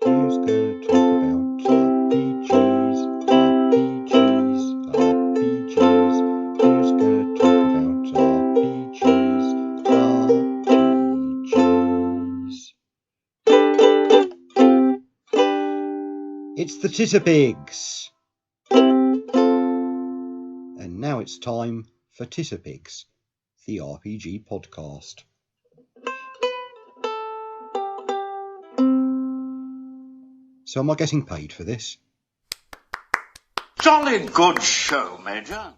Who's gonna talk about RPGs, RPGs, RPGs? Who's gonna talk about RPGs, RPGs? It's the Titterpigs! And now it's time for Titterpigs, the RPG podcast. So am I getting paid for this? Jolly good show, Major.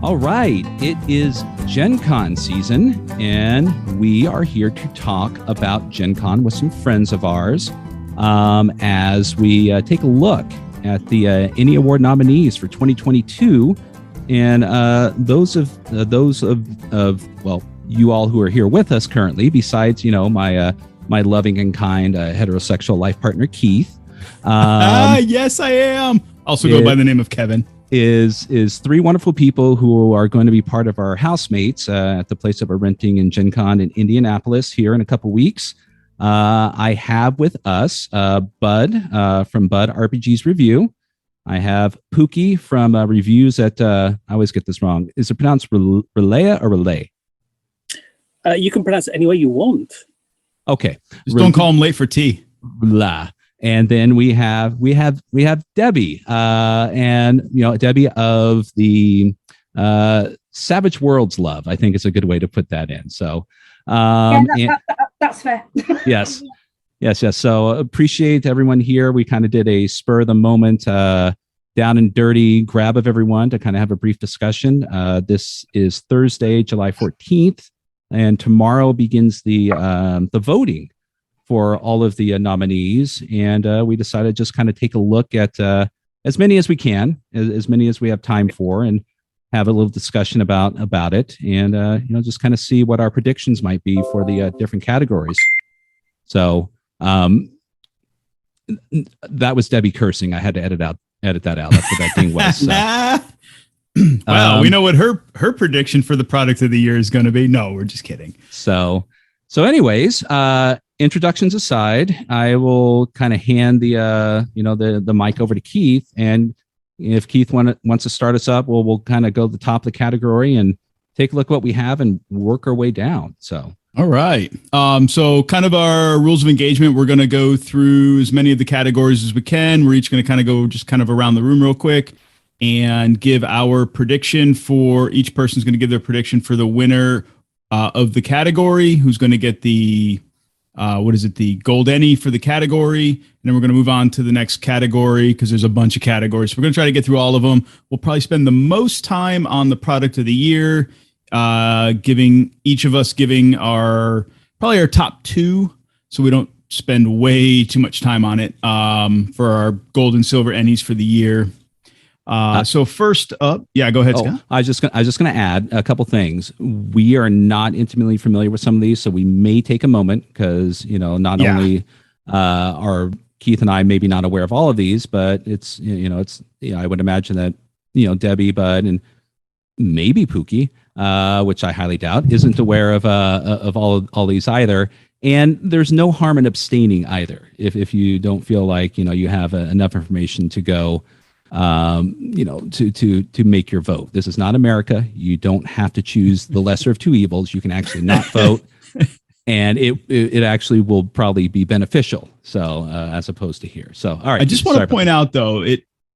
All right, it is GenCon season, and we are here to talk about GenCon with some friends of ours as we take a look at the Ennie Award nominees for 2022, and those of you all who are here with us currently, besides my loving and kind heterosexual life partner Keith. Yes, I am. Also go by the name of Kevin. Is three wonderful people who are going to be part of our housemates at the place that we're renting in GenCon in Indianapolis here in a couple weeks. I have with us Bud from BudsRPGreview. I have Pookie from reviews at, I always get this wrong. Is it pronounced Relay or Relay? You can pronounce it any way you want. Okay. Just don't call him late for tea. Blah. And then we have Debbie, and Debbie of the Savage Worlds Love. I think is a good way to put that in. So. That's fair. Yes. So appreciate everyone here. We kind of did a spur of the moment, down and dirty grab of everyone to kind of have a brief discussion. This is Thursday, July 14th, and tomorrow begins the voting for all of the nominees. And we decided to just kind of take a look at as many as we can, as many as we have time for, and have a little discussion about it, and just kind of see what our predictions might be for the different categories. So that was Debbie cursing. I had to edit that out. That's what that thing was. So. Wow, we know what her prediction for the product of the year is going to be. No, we're just kidding. So anyways, introductions aside, I will kind of hand the mic over to Keith, and if Keith wants to start us up, we'll kind of go to the top of the category and take a look at what we have and work our way down. So, all right. So kind of our rules of engagement, we're going to go through as many of the categories as we can. We're each going to kind of go just kind of around the room real quick and give our prediction for each person's going to give their prediction for the winner of the category, who's going to get the the gold Ennie for the category. And then we're going to move on to the next category because there's a bunch of categories. So we're going to try to get through all of them. We'll probably spend the most time on the product of the year, giving our top two, so we don't spend way too much time on it, for our gold and silver Ennies for the year. So first up, go ahead, Scott. I was just going to add a couple things. We are not intimately familiar with some of these, so we may take a moment because not only are Keith and I maybe not aware of all of these, but it's I would imagine that Debbie, Bud, and maybe Pookie, which I highly doubt, isn't aware of all these either. And there's no harm in abstaining either if you don't feel like you have enough information to go. To make your vote. This is not America. You don't have to choose the lesser of two evils. You can actually not vote, and it actually will probably be beneficial. So as opposed to here. So all right. I just want to point out though,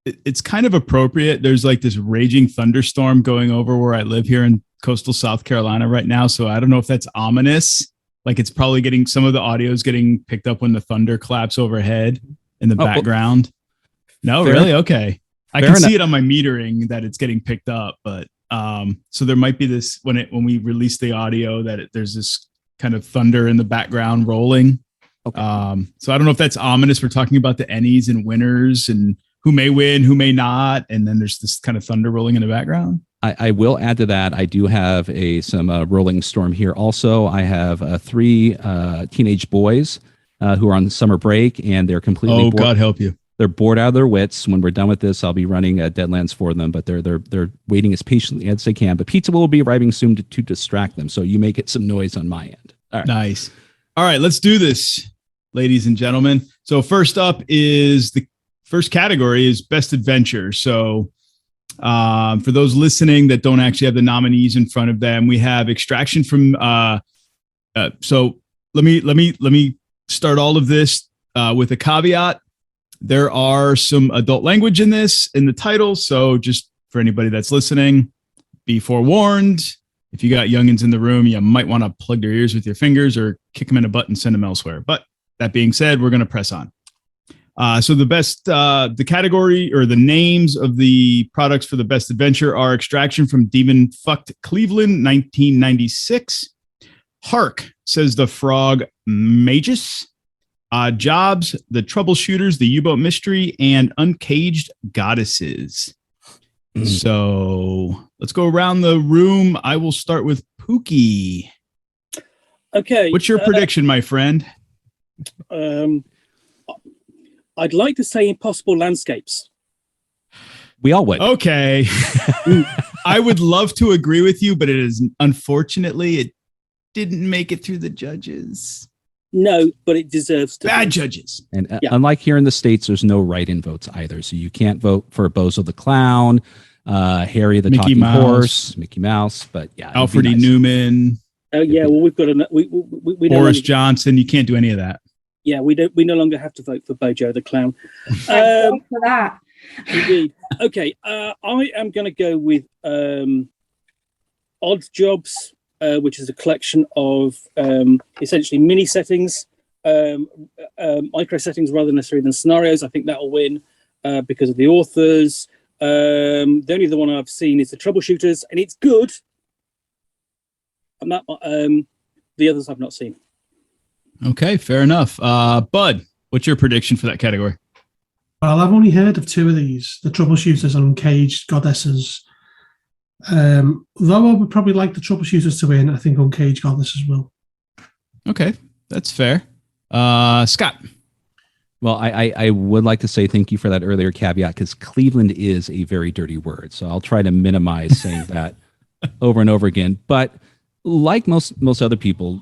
it's kind of appropriate. There's like this raging thunderstorm going over where I live here in coastal South Carolina right now. So I don't know if that's ominous. Like it's probably getting some of the audio is getting picked up when the thunder claps overhead in the background. No, really? Okay. I can see it on my metering that it's getting picked up, but so there might be this when we release the audio that there's this kind of thunder in the background rolling. Okay. So I don't know if that's ominous. We're talking about the Ennies and winners and who may win, who may not, and then there's this kind of thunder rolling in the background. I will add to that. I do have some rolling storm here. Also, I have three teenage boys who are on summer break, and they're completely. God help you. They're bored out of their wits. When we're done with this, I'll be running Deadlands for them, but they're waiting as patiently as they can. But pizza will be arriving soon to distract them, so you may get some noise on my end. All right. Nice. All right, let's do this, ladies and gentlemen. So first up is the first category is Best Adventure. So for those listening that don't actually have the nominees in front of them, we have Extraction from. So let me start all of this with a caveat. There are some adult language in the title. So just for anybody that's listening, be forewarned. If you got youngins in the room, you might want to plug their ears with your fingers or kick them in a butt and send them elsewhere. But that being said, we're going to press on. So the category or the names of the products for the Best Adventure are Extraction from Demon Fucked Cleveland, 1996. Hark, says the Frog Magus. Jobs, The Troubleshooters, The U-Boat Mystery, and Uncaged Goddesses. So let's go around the room. I will start with Pookie. Okay. What's your prediction, my friend? I'd like to say Impossible Landscapes. We all would. Okay. I would love to agree with you, but unfortunately, it didn't make it through the judges. No, but it deserves to. Bad judges. And unlike here in the States, there's no write-in votes either. So you can't vote for Bozo the Clown, Harry the Mickey Talking Mouse. Horse, Mickey Mouse. But yeah, Alfred E. Newman. Oh yeah, well we've got we Boris Johnson. You can't do any of that. Yeah, we no longer have to vote for Bojo the Clown. Thank God for that. Indeed. Okay, I am going to go with Odd Jobs, which is a collection of essentially mini settings, micro settings rather necessarily than scenarios. I think that'll win because of the authors. The only other one I've seen is The Troubleshooters, and it's good. The others I've not seen. Okay, fair enough. Bud, what's your prediction for that category? Well, I've only heard of two of these, The Troubleshooters and Uncaged Goddesses. Though I would probably like The Troubleshooters to win, I think Uncaged Goddesses will. Okay, that's fair. Scott. Well, I would like to say thank you for that earlier caveat because Cleveland is a very dirty word. So I'll try to minimize saying that over and over again. But like most other people,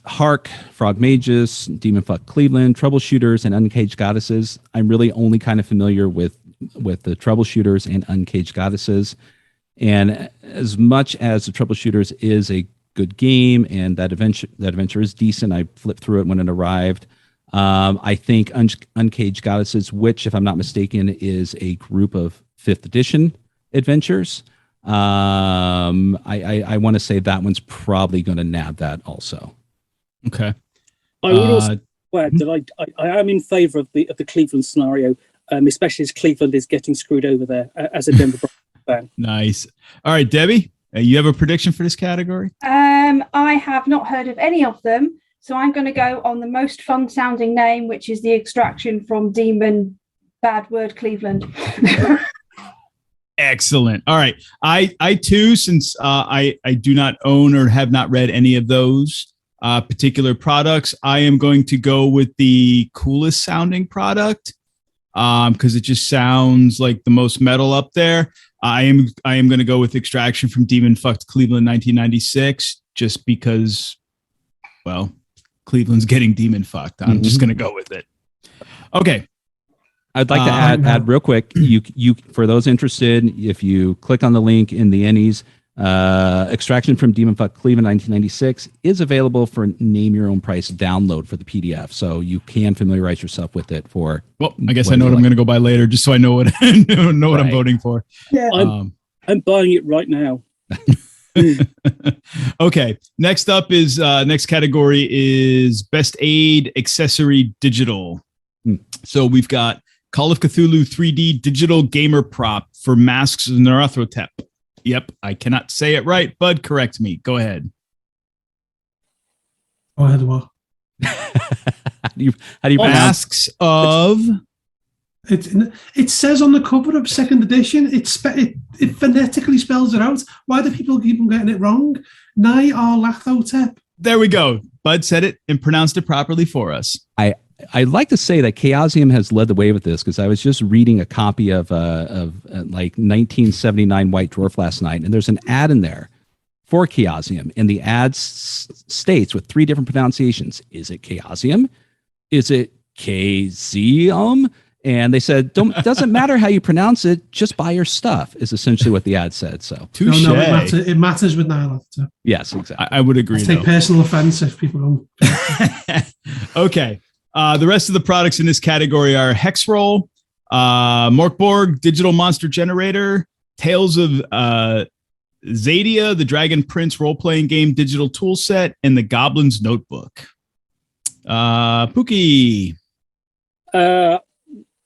Hark, Frog Magus, Demon Fuck Cleveland, Troubleshooters, and Uncaged Goddesses. I'm really only kind of familiar with the Troubleshooters and Uncaged Goddesses. And as much as the Troubleshooters is a good game and that adventure is decent, I flipped through it when it arrived. I think Uncaged Goddesses, which, if I'm not mistaken, is a group of 5th edition adventures. I want to say that one's probably going to nab that also. Okay. I would also add that I am in favour of the Cleveland scenario, especially as Cleveland is getting screwed over there as a Denver fan. Nice. All right, Debbie, you have a prediction for this category? I have not heard of any of them, so I'm going to go on the most fun sounding name, which is the Extraction from Demon Bad Word Cleveland. Excellent. All right. I too, since I do not own or have not read any of those particular products, I am going to go with the coolest sounding product because it just sounds like the most metal up there. I am going to go with Extraction from Demon Fucked Cleveland 1996 just because, well, Cleveland's getting demon fucked. I'm just going to go with it. Okay. I'd like to add real quick. You for those interested, if you click on the link in the Ennies, Extraction from Demon Fuck Cleveland 1996 is available for name your own price download for the PDF, so you can familiarize yourself with it. For well, I guess I know what I'm going to go buy later, just so I know what what I'm voting for. Yeah, I'm buying it right now. Okay, next up is next category is Best Aid Accessory Digital. So we've got Call of Cthulhu 3D digital gamer prop for Masks of Nyarlathotep. Yep, I cannot say it right. Bud, correct me. Go ahead. Go ahead, what? How do you pronounce Masks of? It says on the cover of 2nd edition, it phonetically spells it out. Why do people keep on getting it wrong? Nyarlathotep. There we go. Bud said it and pronounced it properly for us. I'd like to say that Chaosium has led the way with this because I was just reading a copy of like 1979 White Dwarf last night, and there's an ad in there for Chaosium, and the ad states with 3 different pronunciations: is it Chaosium? Is it Chaosium? And they said, doesn't matter how you pronounce it, just buy your stuff, is essentially what the ad said. So, touche. No, it matters with Nyla. So. Yes, exactly. I would agree. I take personal offense if people don't. Okay. The rest of the products in this category are Hexroll, Morkborg, Digital Monster Generator, Tales of Zadia, the Dragon Prince role-playing game digital tool set, and the Goblin's Notebook. Pookie.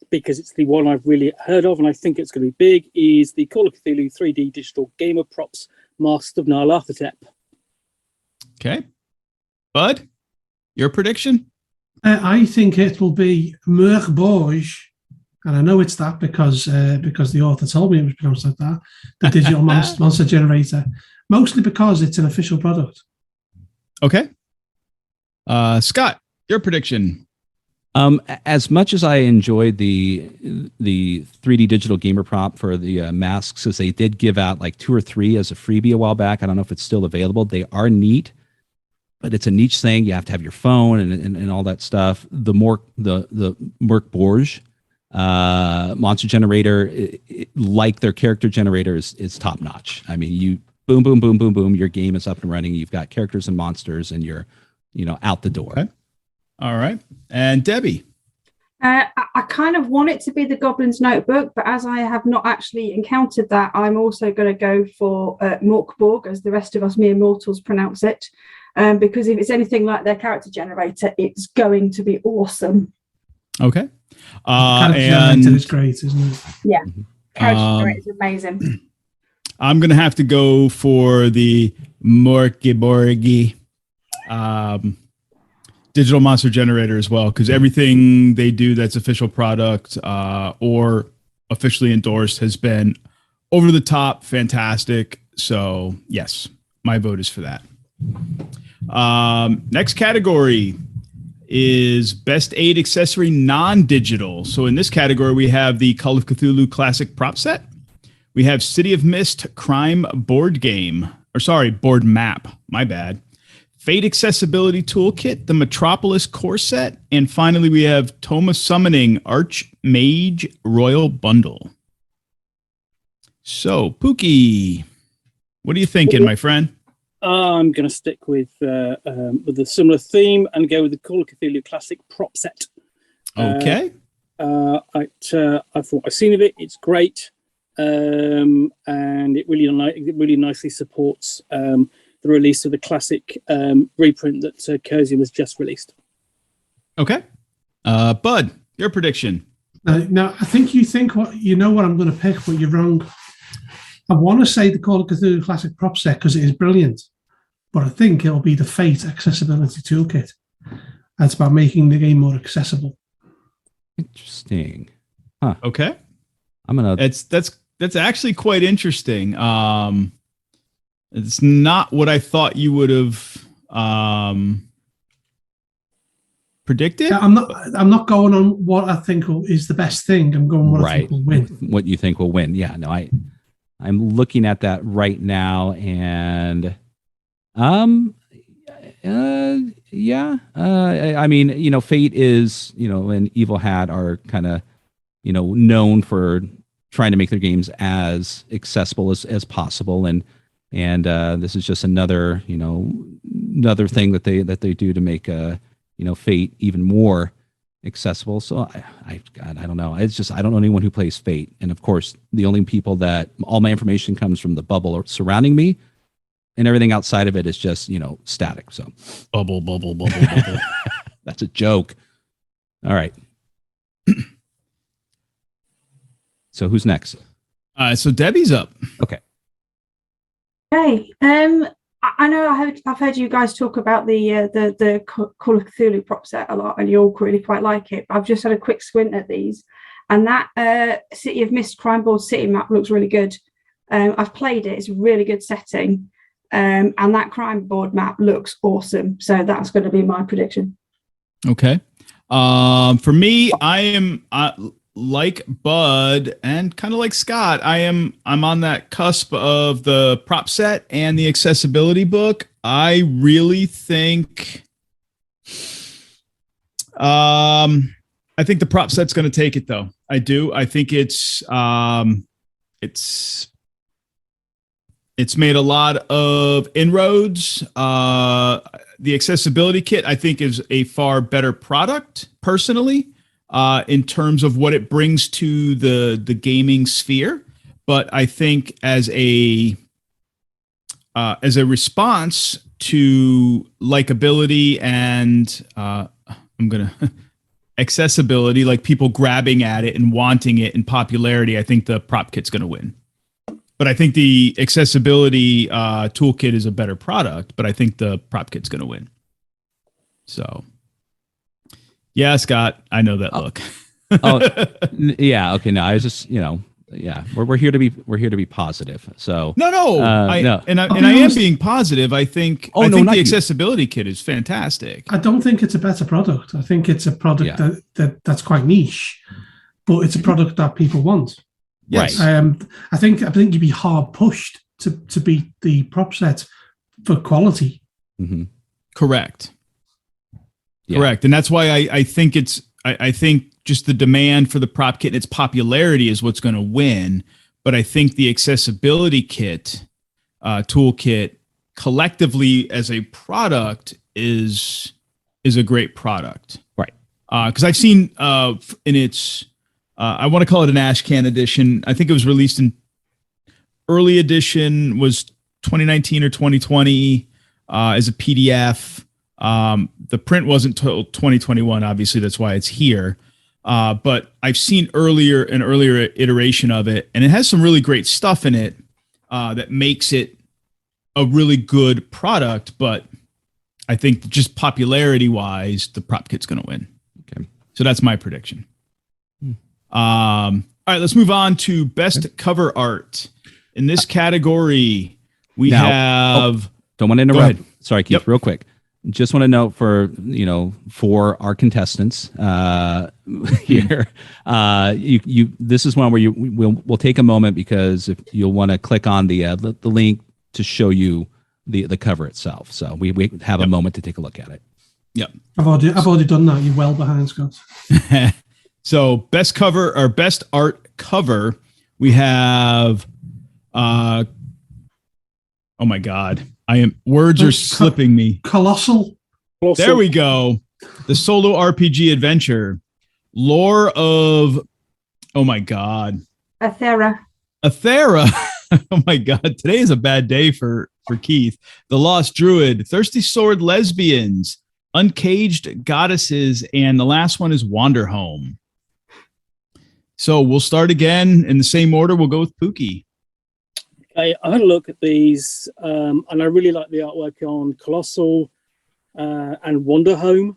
Because it's the one I've really heard of and I think it's going to be big, is the Call of Cthulhu 3D digital gamer props Masks of Nyarlathotep. Okay. Bud, your prediction? I think it will be Morkborg, and I know it's that because the author told me it was pronounced like that, the digital monster generator, mostly because it's an official product. Okay. Scott, your prediction? As much as I enjoyed the 3D digital gamer prop for the masks, as they did give out like 2 or 3 as a freebie a while back, I don't know if it's still available. They are neat, but it's a niche thing. You have to have your phone and all that stuff. The Morkborg monster generator, like their character generator, is top notch. I mean, you boom, boom, boom, boom, boom, your game is up and running. You've got characters and monsters, and you're out the door. Okay. All right. And Debbie? I kind of want it to be the Goblin's Notebook, but as I have not actually encountered that, I'm also going to go for Morkborg, as the rest of us mere mortals pronounce it, because if it's anything like their character generator, it's going to be awesome. Okay. Character generator is great, isn't it? Yeah. Character generator is amazing. I'm going to have to go for the Morkborg digital monster generator as well, because everything they do that's official product or officially endorsed has been over the top, fantastic. So yes, my vote is for that. Next category is best aid accessory non-digital. So in this category, we have the Call of Cthulhu classic prop set. We have City of Mist crime board map. My bad. Fate Accessibility Toolkit, the Metropolis Core Set, and finally we have Toma Summoning Archmage Royal Bundle. So, Pookie, what are you thinking, my friend? I'm going to stick with a similar theme and go with the Call of Cthulhu Classic prop set. Okay. I've seen of it. It's great, and it really nicely supports the release of the classic reprint that Chaosium has just released. Okay. Bud, your prediction. Now, I think what I'm going to pick, but you're wrong. I want to say the Call of Cthulhu Classic prop set because it is brilliant, but I think it'll be the Fate Accessibility Toolkit. That's about making the game more accessible. Interesting. Huh. Okay. That's actually quite interesting. It's not what I thought you would have predicted. Yeah, I'm not going on what I think is the best thing. I'm going what I think will win. What you think will win? Yeah. No, I'm looking at that right now, and yeah. I mean, Fate is, and Evil Hat are kind of, known for trying to make their games as accessible as possible, and this is just another thing that they do to make Fate even more accessible. So I don't know. It's just I don't know anyone who plays Fate, and of course the only people that all my information comes from the bubble surrounding me, and everything outside of it is just static. So bubble. That's a joke. All right. So who's next? So Debbie's up. Okay. Hey, I know I've heard you guys talk about the Call of Cthulhu prop set a lot, and you all really quite like it. I've just had a quick squint at these, and that City of Mist crime board city map looks really good. I've played it; it's a really good setting, and that crime board map looks awesome. So that's going to be my prediction. Okay, For me, I am like Bud and kind of like Scott. I'm on that cusp of the prop set and the accessibility book. I really think, I think the prop set's going to take it though. I do. I think it's made a lot of inroads. The accessibility kit, I think, is a far better product personally, in terms of what it brings to the gaming sphere. But I think as a response to likability and accessibility, like people grabbing at it and wanting it and popularity, I think the prop kit's going to win. But I think the accessibility toolkit is a better product, but I think the prop kit's going to win. So, yeah, Scott, I know that look. Yeah. Okay. No, I was just, yeah, we're here to be positive. So no, I am being positive. I think the accessibility kit is fantastic. I don't think it's a better product. I think it's a product that's quite niche, but it's a product that people want. Yes. Right. I think you'd be hard pushed to beat the prop set for quality. Mm-hmm. Correct. Yeah. Correct. And that's why I think I think just the demand for the prop kit and its popularity is what's going to win. But I think the accessibility kit, toolkit collectively as a product is a great product. Right. Because I've seen in its, I want to call it an ash can edition. I think it was released in early edition was 2019 or 2020 as a PDF. The print wasn't till 2021. Obviously, that's why it's here. But I've seen an earlier iteration of it, and it has some really great stuff in it that makes it a really good product. But I think just popularity wise, the prop kit's going to win. Okay. So that's my prediction. All right, let's move on to best cover art. In this category, we have. Don't want to interrupt. Sorry, Keith. Real quick. Just want to note for for our contestants here, this is one where we'll take a moment because if you'll want to click on the link to show you the cover itself. So we have a moment to take a look at it. Yep. I've already done that. You're well behind, Scott. So best cover or best art cover, we have, oh my God, words are slipping me. Colossal. There we go. The solo RPG adventure, lore of, oh my God. Athera. Oh my God. Today is a bad day for Keith. The Lost Druid, Thirsty Sword Lesbians, Uncaged Goddesses, and the last one is Wander Home. So we'll start again in the same order. We'll go with Pookie. Okay, I had a look at these, and I really like the artwork on Colossal and Wander Home.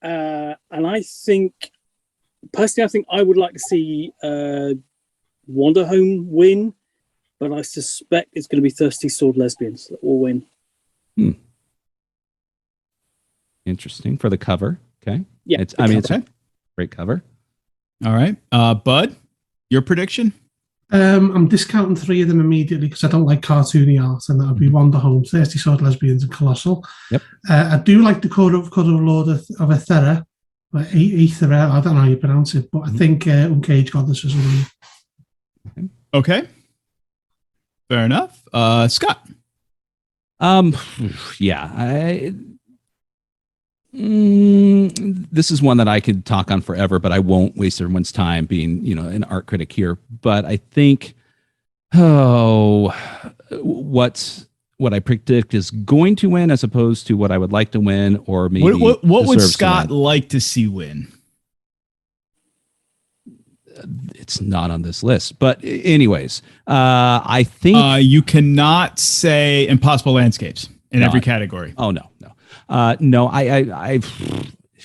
And I think, personally, I would like to see Wander Home win, but I suspect it's going to be Thirsty Sword Lesbians that will win. Interesting for the cover. Okay. Yeah. It's a great cover. All right. Bud, your prediction? I'm discounting 3 of them immediately because I don't like cartoony art, and that would be Wander Home, Thirsty Sword Lesbians, and Colossal. Yep. I do like the cover of Lord of Aethera, Aethera, I don't know how you pronounce it, but I think Uncaged Goddesses will win. Okay. Fair enough. Scott. Yeah. This is one that I could talk on forever, but I won't waste everyone's time being, an art critic here. But I think, what I predict is going to win as opposed to what I would like to win, or maybe what would Scott like to see win? It's not on this list, but anyways, I think you cannot say Impossible Landscapes in every category. Oh no.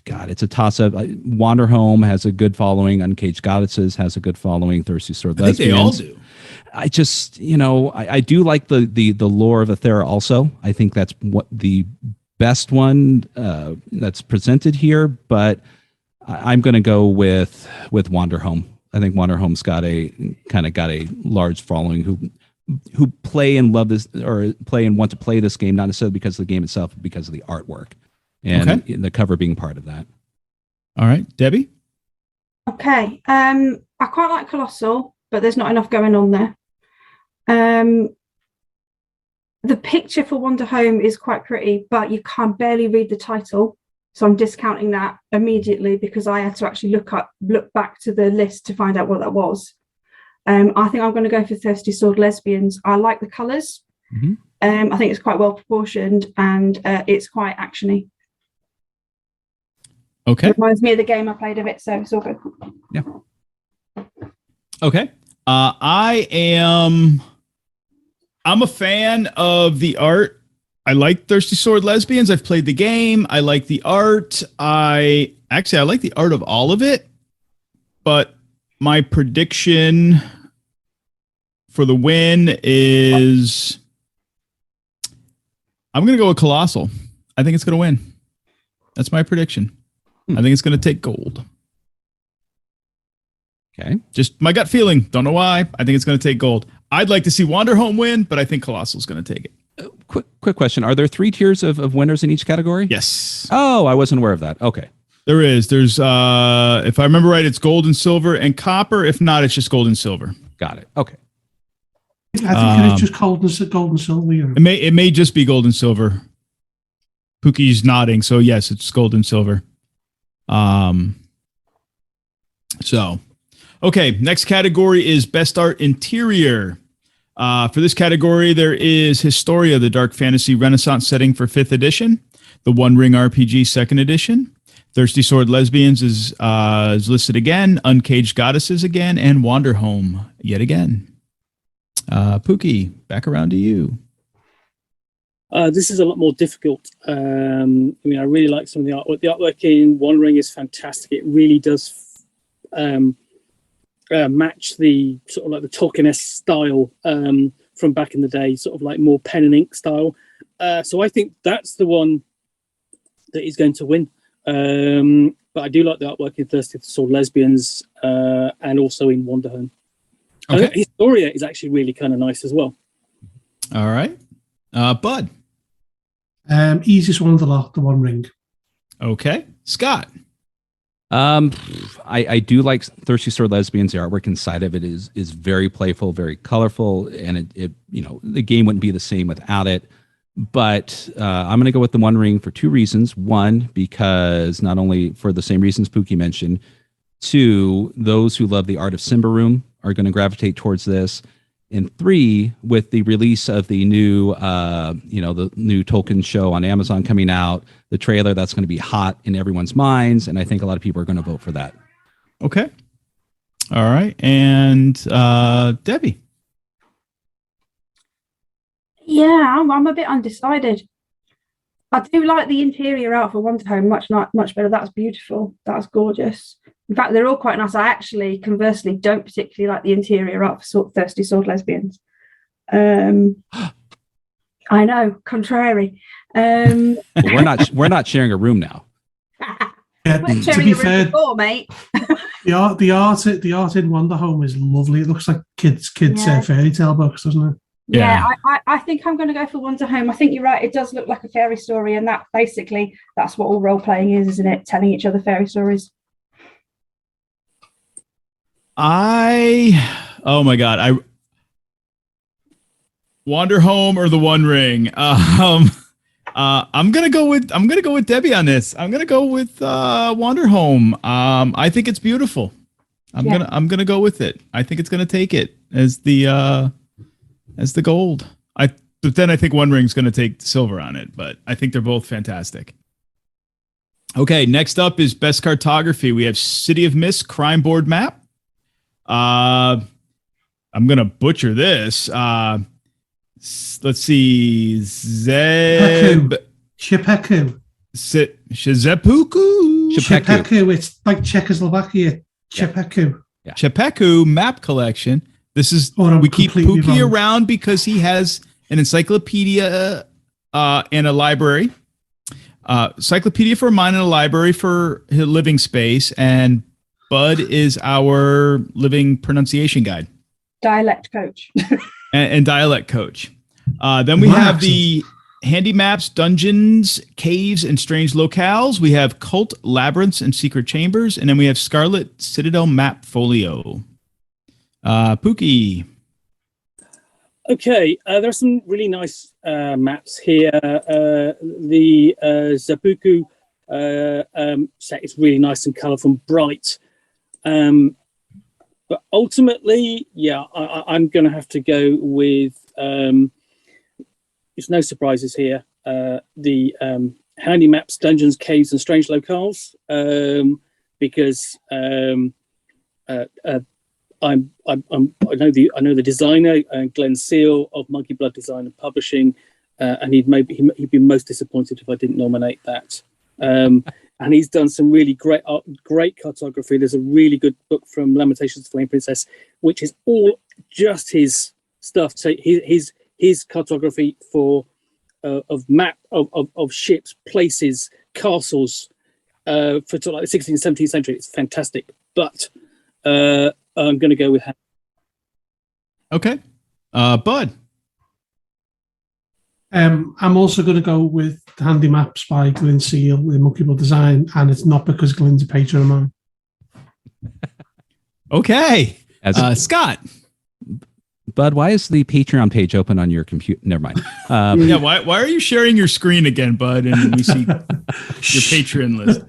God, it's a toss up. Wander Home has a good following. Uncaged Goddesses has a good following. Thirsty Sword Lesbians. They all do. I just, I do like the lore of Aethera also. I think that's what the best one that's presented here, but I'm going to go with Wanderhome. I think Wanderhome's got a large following who play and love this, or play and want to play this game, not necessarily because of the game itself, but because of the artwork and the cover being part of that. All right, Debbie. Okay. I quite like Colossal, but there's not enough going on there. The picture for Wanderhome is quite pretty, but you can barely read the title. So I'm discounting that immediately because I had to actually look back to the list to find out what that was. I think I'm going to go for Thirsty Sword Lesbians. I like the colours. I think it's quite well proportioned and it's quite actiony. Okay. It reminds me of the game I played of it, so it's all good. Yeah. Okay. I'm a fan of the art. I like Thirsty Sword Lesbians. I've played the game. I like the art. I like the art of all of it. But my prediction for the win is I'm going to go with Colossal. I think it's going to win. That's my prediction. I think it's going to take gold. Okay. Just my gut feeling. Don't know why. I think it's going to take gold. I'd like to see Wanderhome win, but I think Colossal's going to take it. Quick question. Are there 3 tiers of winners in each category? Yes. Oh, I wasn't aware of that. Okay. There is. There's, if I remember right, it's gold and silver and copper. If not, it's just gold and silver. Got it. Okay. I think it's just gold and silver. It may just be gold and silver. Pookie's nodding. So yes, it's gold and silver. Okay. Next category is Best Art Interior. For this category, there is Historia, the Dark Fantasy Renaissance setting for 5th edition, the One Ring RPG 2nd edition, Thirsty Sword Lesbians is listed again, Uncaged Goddesses again, and Wanderhome yet again. Pookie, back around to you. This is a lot more difficult. I really like some of the artwork. The artwork in One Ring is fantastic. It really does match the sort of like the Tolkien-esque style from back in the day, sort of like more pen and ink style. So I think that's the one that is going to win. But I do like the artwork in Thirsty Sword Lesbians and also in Wanderhome. Okay. Historia is actually really kind of nice as well. All right. Bud. Easiest one of the lot, the One Ring. Okay. Scott. I do like Thirsty Sword Lesbians. The artwork inside of it is very playful, very colorful, and it the game wouldn't be the same without it. But I'm going to go with the One Ring for 2 reasons. 1, because not only for the same reasons Pookie mentioned. 2, those who love the art of Symbaroum are going to gravitate towards this. And 3, with the release of the new, the new Tolkien show on Amazon coming out, the trailer, that's going to be hot in everyone's minds. And I think a lot of people are going to vote for that. Okay. All right. And Debbie. Yeah, I'm a bit undecided. I do like the interior art for Wanderhome much better. That's beautiful. That's gorgeous. In fact, they're all quite nice. I actually, conversely, don't particularly like the interior art for Thirsty Sword Lesbians. I know, contrary. We're not sharing a room now. Yeah, to be fair, before, mate. the art in Wanderhome is lovely. It looks like kids fairy tale books, doesn't it? Yeah, I think I'm going to go for Wanderhome. I think you're right. It does look like a fairy story, and that's what all role playing is, isn't it? Telling each other fairy stories. Oh my God, Wanderhome or the One Ring. I'm gonna go with Debbie on this. I'm gonna go with Wanderhome. I think it's beautiful. I'm gonna go with it. I think it's gonna take it as the gold. But then I think One Ring's gonna take the silver on it. But I think they're both fantastic. Okay, next up is Best Cartography. We have City of Mist Crime Board Map. I'm gonna butcher this. Let's see. Shepeku. Shepeku. It's like Czechoslovakia. Shepeku. Yeah. Shepeku map collection. This is we keep Pookie around because he has an encyclopedia and a library. Cyclopedia for Mind and a library for living space, and Bud is our living pronunciation guide. Dialect coach. and dialect coach. Then we have the handy maps, dungeons, caves, and strange locales. We have cult, labyrinths, and secret chambers. And then we have Scarlet Citadel map folio. Pookie. Okay, there are some really nice maps here. The Zabuku set is really nice and colourful and bright. But ultimately, I'm going to have to go with, there's no surprises here, the handy maps, dungeons, caves, and strange locales, because I know the designer, Glenn Seal of Monkey Blood Design and Publishing, and he'd be most disappointed if I didn't nominate that. And he's done some really great cartography. There's a really good book from Lamentations of the Flame Princess, which is all just his stuff. So his cartography of map of ships, places, castles for like the 16th, 17th century. It's fantastic. But I'm going to go with. Okay, Bud. I'm also going to go with Handy Maps by Glenn Seal with Monkey Blood Design, and it's not because Glenn's a patron of mine. Okay, Scott. Bud, why is the Patreon page open on your computer? Never mind. Yeah, why are you sharing your screen again, Bud? And we see your Patreon list.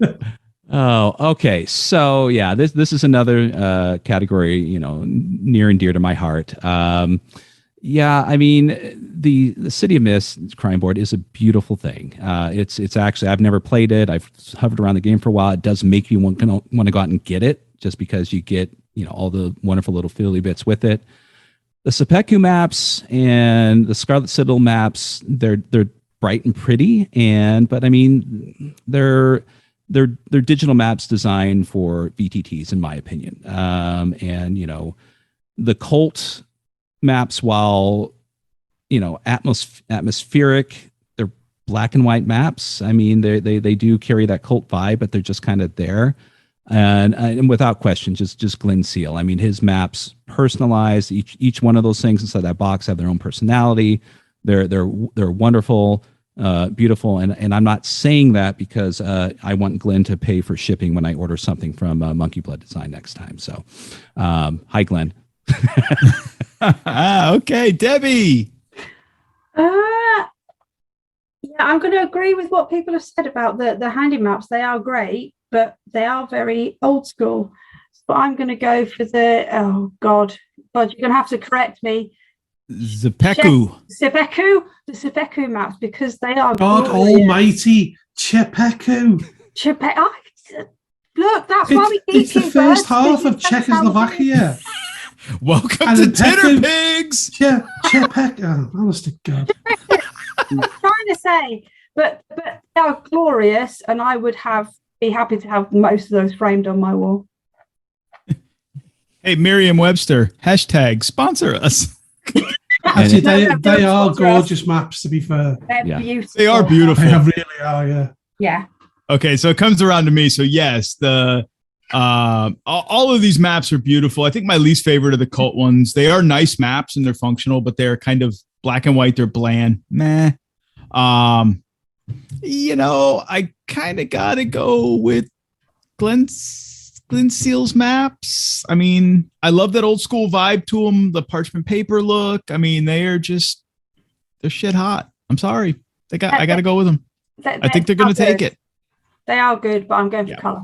Oh, okay. So yeah, this is another category, near and dear to my heart. Yeah, I mean, the City of Mist Crime Board is a beautiful thing. It's actually, I've never played it. I've hovered around the game for a while. It does make me want to go out and get it, just because you get all the wonderful little fiddly bits with it. The Seppuku maps and the Scarlet Citadel maps, they're bright and pretty, but I mean, they're digital maps designed for VTTs, in my opinion. And the cult maps, while atmospheric, they're black and white maps. I mean, they do carry that cult vibe, but they're just kind of there. And without question, just Glenn Seal. I mean, his maps personalized. Each one of those things inside that box have their own personality. They're wonderful, beautiful, and I'm not saying that because I want Glenn to pay for shipping when I order something from Monkey Blood Design next time. So, hi, Glenn. Okay, Debbie. Yeah, I'm going to agree with what people have said about the handy maps. They are great, but they are very old school. But I'm going to go for the, oh God, Bud, you're going to have to correct me. Seppuku. The Seppuku maps, because they are God glorious. Almighty, Seppuku. Look, that's why we keep it's the first half of Czechoslovakia. Welcome And to Seppuku. Titterpigs. Seppuku. Oh, honest to God. I'm trying to say, but they are glorious, and I would be happy to have most of those framed on my wall. Hey, Merriam-Webster, # sponsor us. Actually, they are gorgeous maps, to be fair. They're beautiful. They are beautiful. They really are, yeah. Yeah. Okay, so it comes around to me. So yes, all of these maps are beautiful. I think my least favorite are the cult ones. They are nice maps and they're functional, but they're kind of black and white. They're bland. Meh. I kind of got to go with Glenn Seal's maps. I mean, I love that old school vibe to them. The parchment paper look. I mean, they're shit hot. I'm sorry. I got to go with them. I think they're going to take it. They are good, but I'm going for color.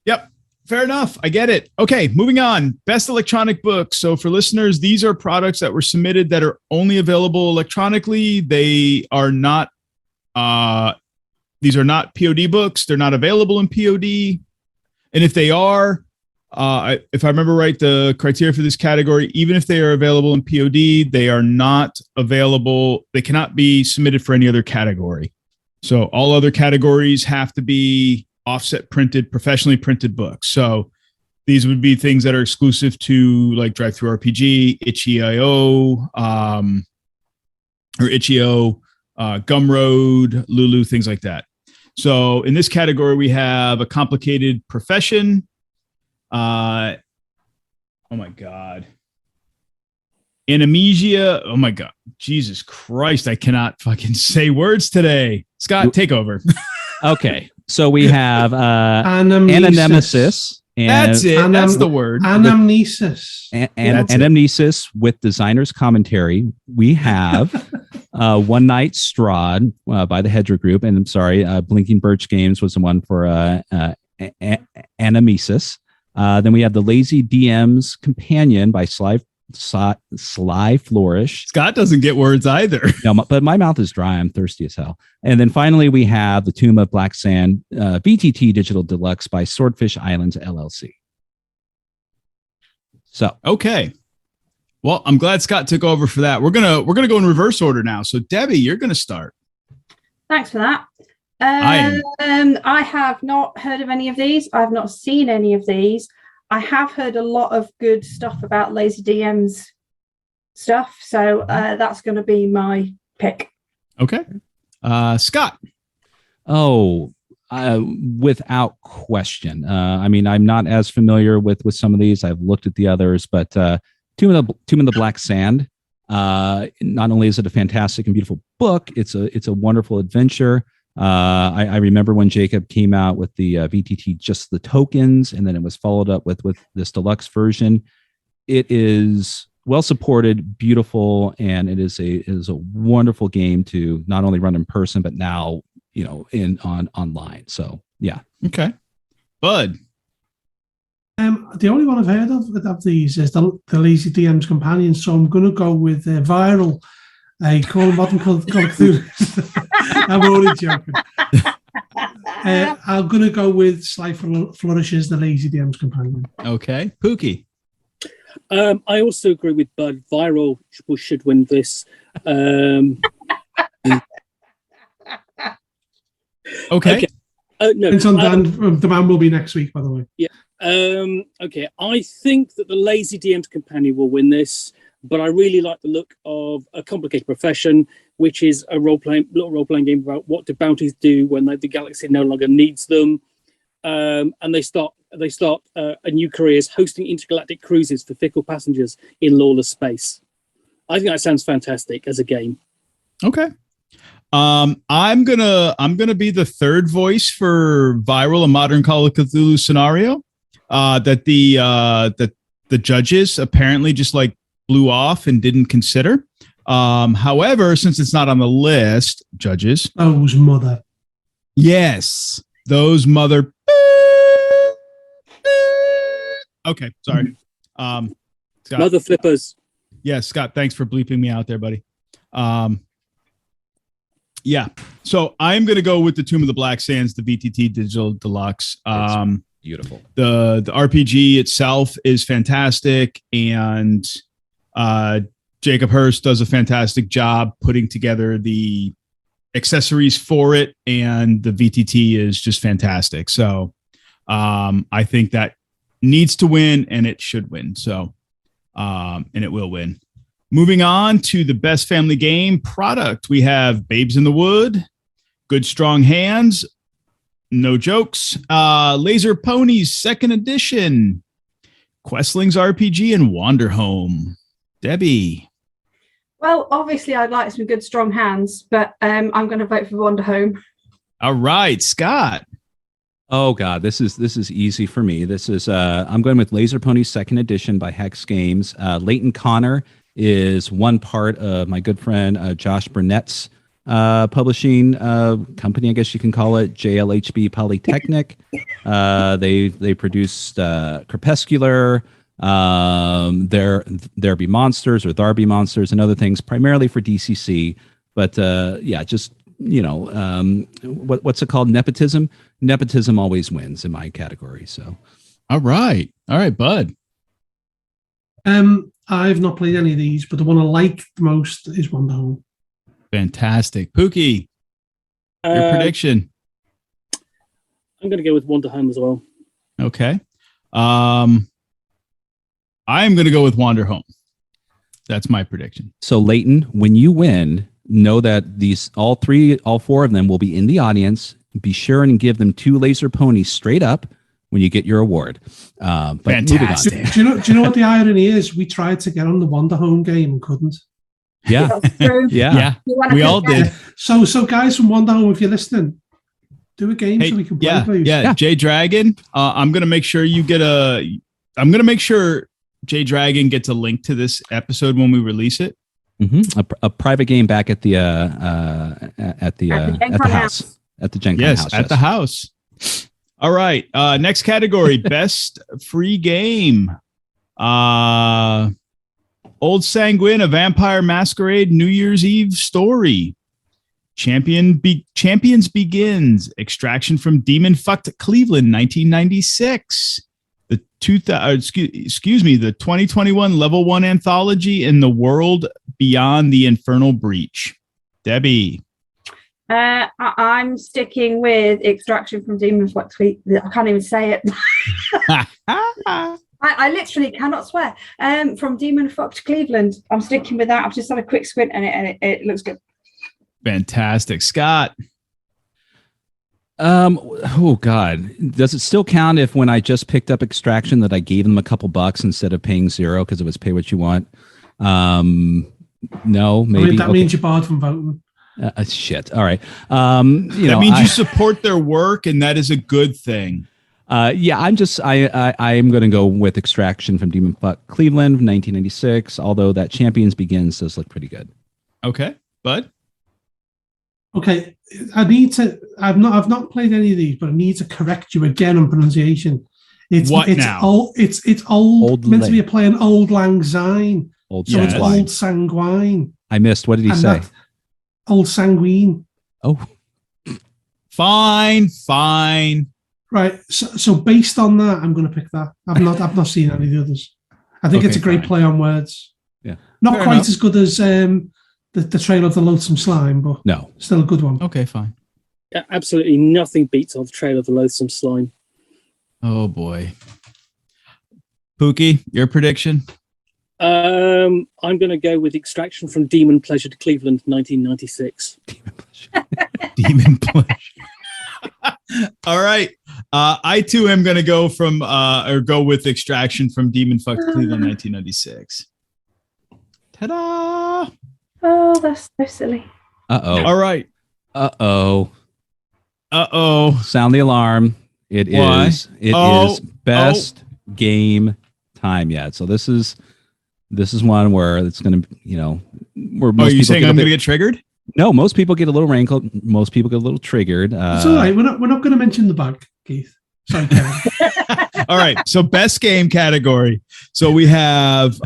Yep. Fair enough. I get it. Okay, moving on. Best electronic book. So for listeners, these are products that were submitted that are only available electronically. They are not, these are not POD books. They're not available in POD. And if they are, if I remember right, the criteria for this category, even if they are available in POD, they are not available. They cannot be submitted for any other category. So all other categories have to be offset printed, professionally printed books. So these would be things that are exclusive to like Drive-Thru RPG, itch.io, or itch.io, Gumroad, Lulu, things like that. So in this category, we have a complicated profession. Oh my God. Anemisia. Oh my God. Jesus Christ. I cannot fucking say words today. Scott, take over. Okay. So we have Anamnesis. Anamnesis. That's it. That's the word. Anamnesis. Anamnesis with designer's commentary. We have One Night Strahd by the Hedger Group. And I'm sorry, Blinking Birch Games was the one for Anamnesis. Then we have The Lazy DM's Companion by Sly Flourish. Scott doesn't get words either. No, but my mouth is dry. I'm thirsty as hell. And then finally, we have The Tomb of Black Sand, VTT Digital Deluxe by Swordfish Islands LLC. So okay. Well, I'm glad Scott took over for that. We're gonna go in reverse order now. So Debbie, you're gonna start. Thanks for that. I have not heard of any of these. I've not seen any of these. I have heard a lot of good stuff about Lazy DM's stuff, so that's going to be my pick. Okay. Scott. Oh, without question. I mean, I'm not as familiar with some of these. I've looked at the others, but Tomb of the Black Sand. Not only is it a fantastic and beautiful book, it's a wonderful adventure. I remember when Jacob came out with the VTT just the tokens, and then it was followed up with this deluxe version. It is well supported, beautiful, and it is a wonderful game to not only run in person but now online. So yeah. Okay, Bud. The only one I've heard of these is the Lazy DM's Companion, so I'm going to go with Viral. I call him Modern Call of Cthulhu. I'm only joking. I'm going to go with Sly Flourishes, the Lazy DM's Companion. Okay. Pookie. I also agree with Bud. Viral should win this. Okay. No, the man will be next week, by the way. Yeah. Okay. I think that the Lazy DM's Companion will win this, but I really like the look of A Complicated Profession, which is a little role-playing game about what do bounties do when the galaxy no longer needs them, and they start a new career as hosting intergalactic cruises for fickle passengers in lawless space. I think that sounds fantastic as a game. Okay. I'm gonna be the third voice for Viral, a modern Call of Cthulhu scenario. That the judges apparently just like blew off and didn't consider. However, since it's not on the list, judges. Those mother. Yes, those mother. Okay, sorry. Scott. Mother flippers. Yeah, Scott, thanks for bleeping me out there, buddy. Yeah, so I'm going to go with the Tomb of the Black Sands, the VTT Digital Deluxe. Beautiful. The RPG itself is fantastic, and Jacob Hurst does a fantastic job putting together the accessories for it, and the VTT is just fantastic. So I think that needs to win, and it should win. So and it will win. Moving on to the best family game product, we have Babes in the Wood, Good Strong Hands, No Jokes, Laser Ponies 2nd Edition, Questlings RPG, and Wanderhome. Debbie. Well, obviously, I'd like some Good Strong Hands, but I'm going to vote for Wanderhome. All right, Scott. Oh God, this is easy for me. This is I'm going with Laser Ponies 2nd Edition by Hex Games. Leighton Connor is one part of my good friend Josh Burnett's publishing company, I guess you can call it, JLHB Polytechnic. They produced Crepuscular, There Be Monsters or There Be Monsters and other things, primarily for DCC. But yeah, just what's it called? Nepotism. Nepotism always wins in my category. So, all right, Bud. I've not played any of these, but the one I like the most is Wanderhome. Fantastic. Pookie, your prediction. I'm going to go with Wanderhome as well. Okay. I am going to go with Wanderhome. That's my prediction. So, Leighton, when you win, know that all four of them will be in the audience. Be sure and give them 2 laser ponies straight up when you get your award. But Fantastic. moving on. Do you know what the irony is? We tried to get on the Wonder Home game and couldn't. Yeah. Yeah. We all did. So guys from Wonder Home, if you're listening, do a game so we can play, please. Yeah. Jay Dragon, I'm going to make sure you get I'm going to make sure Jay Dragon gets a link to this episode when we release it. Mm-hmm. A private game back at the house. At the GenCon house. At the house. All right. Next category, best free game. Old Sanguine, A Vampire Masquerade New Year's Eve Story. Champions Begins, Extraction from Demon Fucked Cleveland, 1996. The 2021 Level 1 Anthology in the World Beyond the Infernal Breach. Debbie. I'm sticking with Extraction from Demon Fucked Cleveland. I can't even say it. I literally cannot swear. From Demon Fucked Cleveland. I'm sticking with that. I've just had a quick squint and it looks good. Fantastic. Scott. Oh God. Does it still count if when I just picked up Extraction that I gave them a couple bucks instead of paying $0 because it was pay what you want? No, maybe. That means you're barred from voting. Shit. All right. That means you support their work, and that is a good thing. Yeah, I'm going to go with Extraction from Demon Fuck Cleveland, 1996. Although that Champions Begins does look pretty good. Okay, Bud. Okay, I've not played any of these, but I need to correct you again on pronunciation. It's now? Old, it's old meant to be playing Old Lang Syne. It's Old Sanguine. I missed. What did he say? Old Sanguine. Oh. Fine. Right. So based on that, I'm going to pick that. I've not seen any of the others. I think it's a great play on words. Yeah. Not Fair quite enough. As good as the Trail of the Loathsome Slime, but no, still a good one. Okay, fine. Yeah, absolutely nothing beats on the Trail of the Loathsome Slime. Oh boy. Pookie, your prediction? I'm going to go with Extraction from Demon Pleasure to Cleveland, 1996. Demon Pleasure. All right. I too am going to go go with Extraction from Demon Fuck to Cleveland, 1996. Ta-da! Oh, that's so silly. Uh-oh. All right. Uh-oh. Uh-oh. Sound the alarm. It is best game time yet. So this is one where it's going to, where most you saying I'm going to get triggered? No, most people get a little rankled. Most people get a little triggered. It's all right. We're not going to mention the bug, Keith. Sorry, Kevin. All right. So best game category. So we have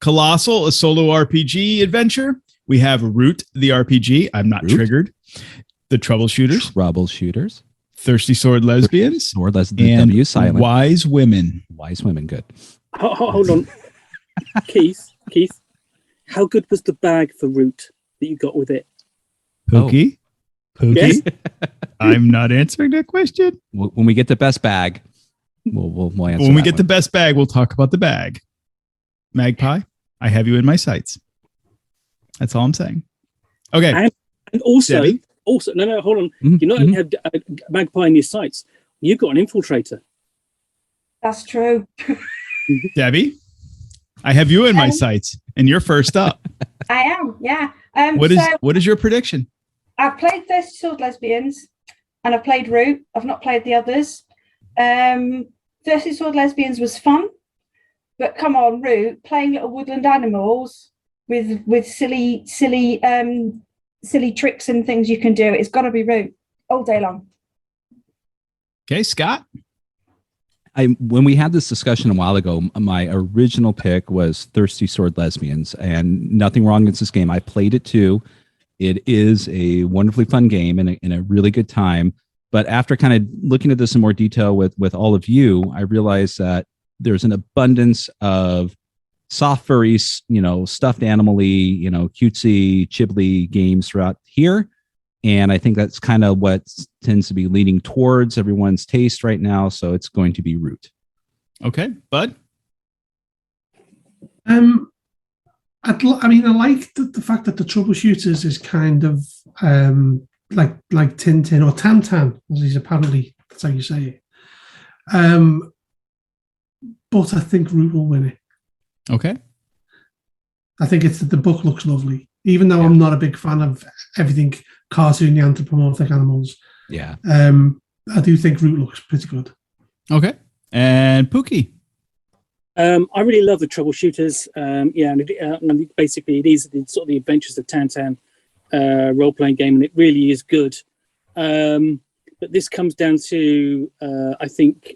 Colossal, a solo RPG adventure. We have Root, the RPG. I'm not triggered. The Troubleshooters. Thirsty Sword Lesbians. And W silent. Wise Women. Good. Hold on. Keith, how good was the bag for Root that you got with it? Pookie? Yes? I'm not answering that question. When we get the best bag, we'll answer. When we get the best bag, we'll talk about the bag. Magpie, I have you in my sights. That's all I'm saying. Okay. And also, Debbie? hold on. Mm-hmm. You not only have Magpie in your sights, you've got an infiltrator. That's true. Debbie, I have you in my sights, and you're first up. I am, yeah. What is your prediction? I've played Thirsty Sword Lesbians, and I've played Root. I've not played the others. Thirsty Sword Lesbians was fun, but come on, Root, playing little woodland animals with silly tricks and things you can do. It's got to be Root all day long. Okay, Scott. When we had this discussion a while ago, my original pick was Thirsty Sword Lesbians, and nothing wrong against this game. I played it too. It is a wonderfully fun game and a really good time. But after kind of looking at this in more detail with all of you, I realized that there's an abundance of soft furry, stuffed animal-y, cutesy, chibly games throughout here. And I think that's kind of what tends to be leaning towards everyone's taste right now. So it's going to be Root. Okay, Bud? I I mean, I like the fact that the troubleshooters is kind of like Tintin or Tantan, as he's apparently, that's how you say it. But I think Root will win it. Okay. I think it's that the book looks lovely, even though I'm not a big fan of everything cartoony anthropomorphic animals. Yeah. I do think Root looks pretty good. Okay. And Pookie. I really love the troubleshooters. And basically it is sort of the adventures of Tantan role-playing game, and it really is good. But this comes down to, I think,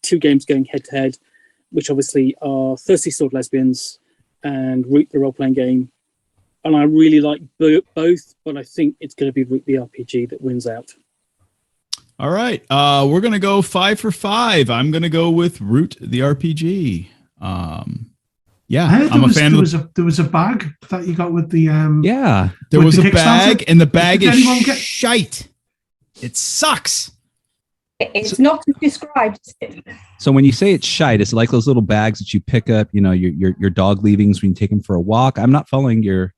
two games going head-to-head, which obviously are Thirsty Sword Lesbians and Root the role-playing game. And I really like both, but I think it's going to be Root the RPG that wins out. All right. We're going to go 5 for 5. I'm going to go with Root the RPG. I'm a fan of there was a bag that you got with the there was the a bag, and the bag is shite. It sucks. It's not as described. So when you say it's shite, it's like those little bags that you pick up, you know, your dog leavings when you take them for a walk. I'm not following your.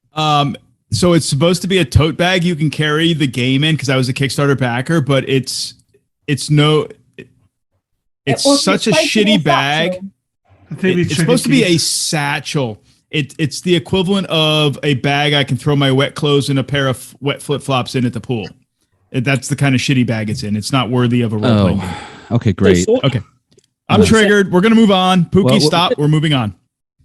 So it's supposed to be a tote bag you can carry the game in, because I was a Kickstarter backer, but it's such a shitty bag. It's supposed to be a satchel. It's the equivalent of a bag I can throw my wet clothes and a pair of wet flip-flops in at the pool. That's the kind of shitty bag it's in. It's not worthy of a role-playing game. Okay, great. Okay. I'm triggered. We're going to move on. Pookie, stop. We're moving on.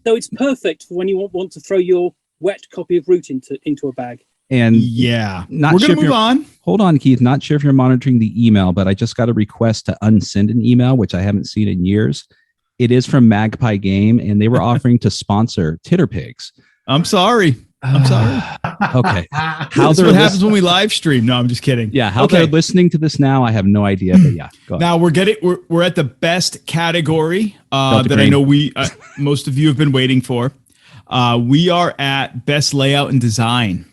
So it's perfect for when you want to throw your wet copy of Root into a bag. And yeah, we're going to move on. Hold on, Keith. Not sure if you're monitoring the email, but I just got a request to unsend an email, which I haven't seen in years. It is from Magpie Game, and they were offering to sponsor Titterpigs. I'm sorry. Okay. That's what happens when we live stream. No, I'm just kidding. Yeah. How they're listening to this now, I have no idea. But yeah. Go ahead. Now we're at the best category that Green. I know most of you have been waiting for. We are at best layout and design.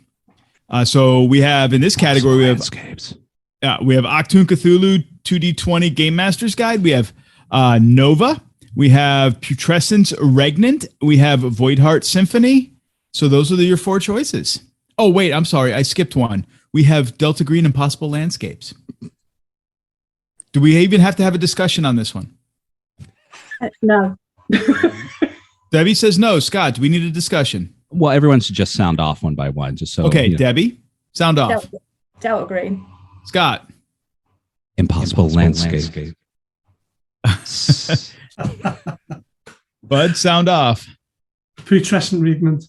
So we have in this category we have Achtung Cthulhu 2D20 Game Master's Guide. We have Nova. We have Putrescence Regnant. We have Voidheart Symphony. So those are your 4 choices. Oh, wait, I'm sorry. I skipped one. We have Delta Green Impossible Landscapes. Do we even have to have a discussion on this one? No. Debbie says no. Scott, do we need a discussion? Well, everyone should just sound off one by one. Just so. Okay, you know. Debbie, sound off. Delta Green. Scott. Impossible Landscape. Bud, sound off. Putrescent Regnant.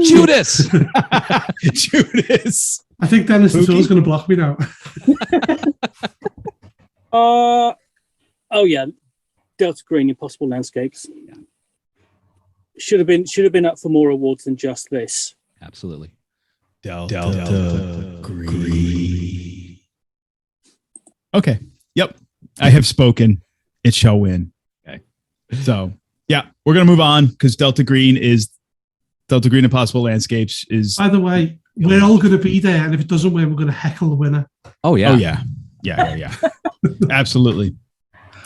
Judas. Judas. I think Dennis the Troll's going to block me now. Oh yeah, Delta Green Impossible Landscapes. Yeah. Should have been up for more awards than just this. Absolutely. Delta Green. Okay. Yep. I have spoken. It shall win. Okay. So yeah, we're gonna move on because Delta Green Impossible Landscapes is. By the way, we're all going to be there, and if it doesn't win, we're going to heckle the winner. Oh yeah. Oh yeah. Absolutely.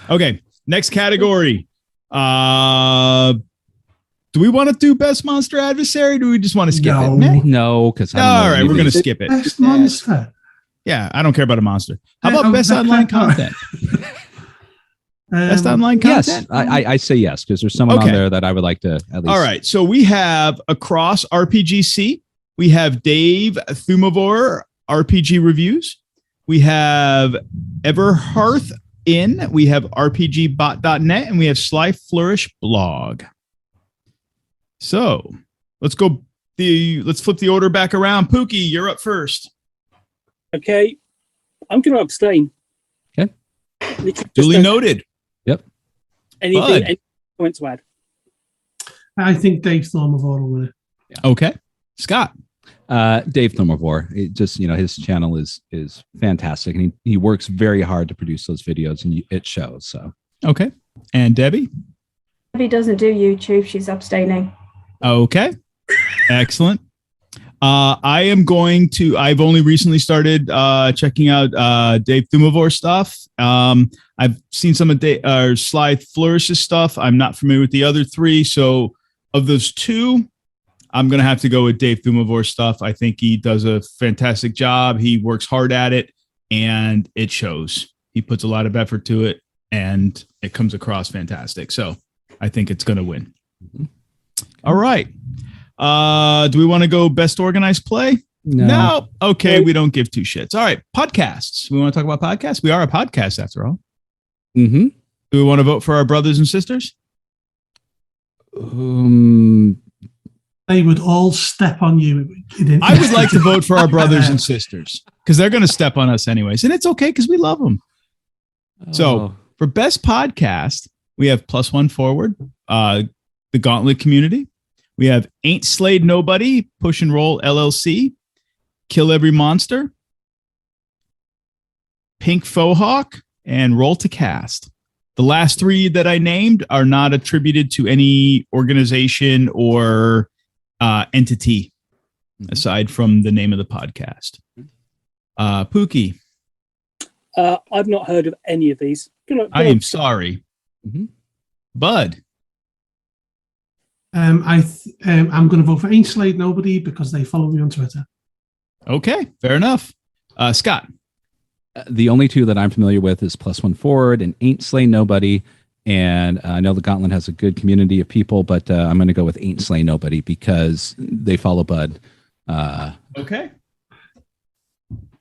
Okay. Next category. Do we want to do best monster adversary? Or do we just want to skip it? No, because all right, we're going to skip it. Best monster. Yeah, I don't care about a monster. How about best online content? Best online content? Yes, I say yes because there's someone on there that I would like to at least. All right, so we have across RPGC, we have Dave Thumavor RPG reviews. We have Everhearth In. We have RPGbot.net, and we have Sly Flourish blog. So let's flip the order back around. Pookie, you're up first. Okay, I'm going to abstain. Okay, duly noted. Yep. Any comments to add? I think Dave Thumavor will win it. Yeah. Okay, Scott. Dave Thumavor. It just his channel is fantastic, and he works very hard to produce those videos, and it shows. So okay, and Debbie. Debbie doesn't do YouTube. She's abstaining. Okay, excellent. I've only recently started checking out Dave Thumavor stuff. I've seen some of Sly Flourish's stuff. I'm not familiar with the other 3. So of those 2, I'm going to have to go with Dave Thumovor's stuff. I think he does a fantastic job. He works hard at it, and it shows. He puts a lot of effort to it, and it comes across fantastic. So I think it's going to win. All right. Do we want to go best organized play? No. Okay. We don't give two shits. All right. Podcasts. We want to talk about podcasts. We are a podcast after all. Mm-hmm. Do we want to vote for our brothers and sisters? They would all step on you. I would like to vote for our brothers and sisters because they're going to step on us anyways. And it's okay because we love them. So for best podcast, we have Plus One Forward, the Gauntlet Community. We have Ain't Slayed Nobody, Push and Roll LLC, Kill Every Monster, Pink Faux Hawk, and Roll to Cast. The last three that I named are not attributed to any organization or entity aside from the name of the podcast. Pookie. I've not heard of any of these. I am sorry. Bud. I'm going to vote for Ain't Slayed Nobody because they follow me on Twitter. Okay, fair enough. Scott. The only two that I'm familiar with is Plus One Forward and Ain't Slay Nobody. And I know the Gauntlet has a good community of people, but I'm going to go with Ain't Slay Nobody because they follow Bud. Okay.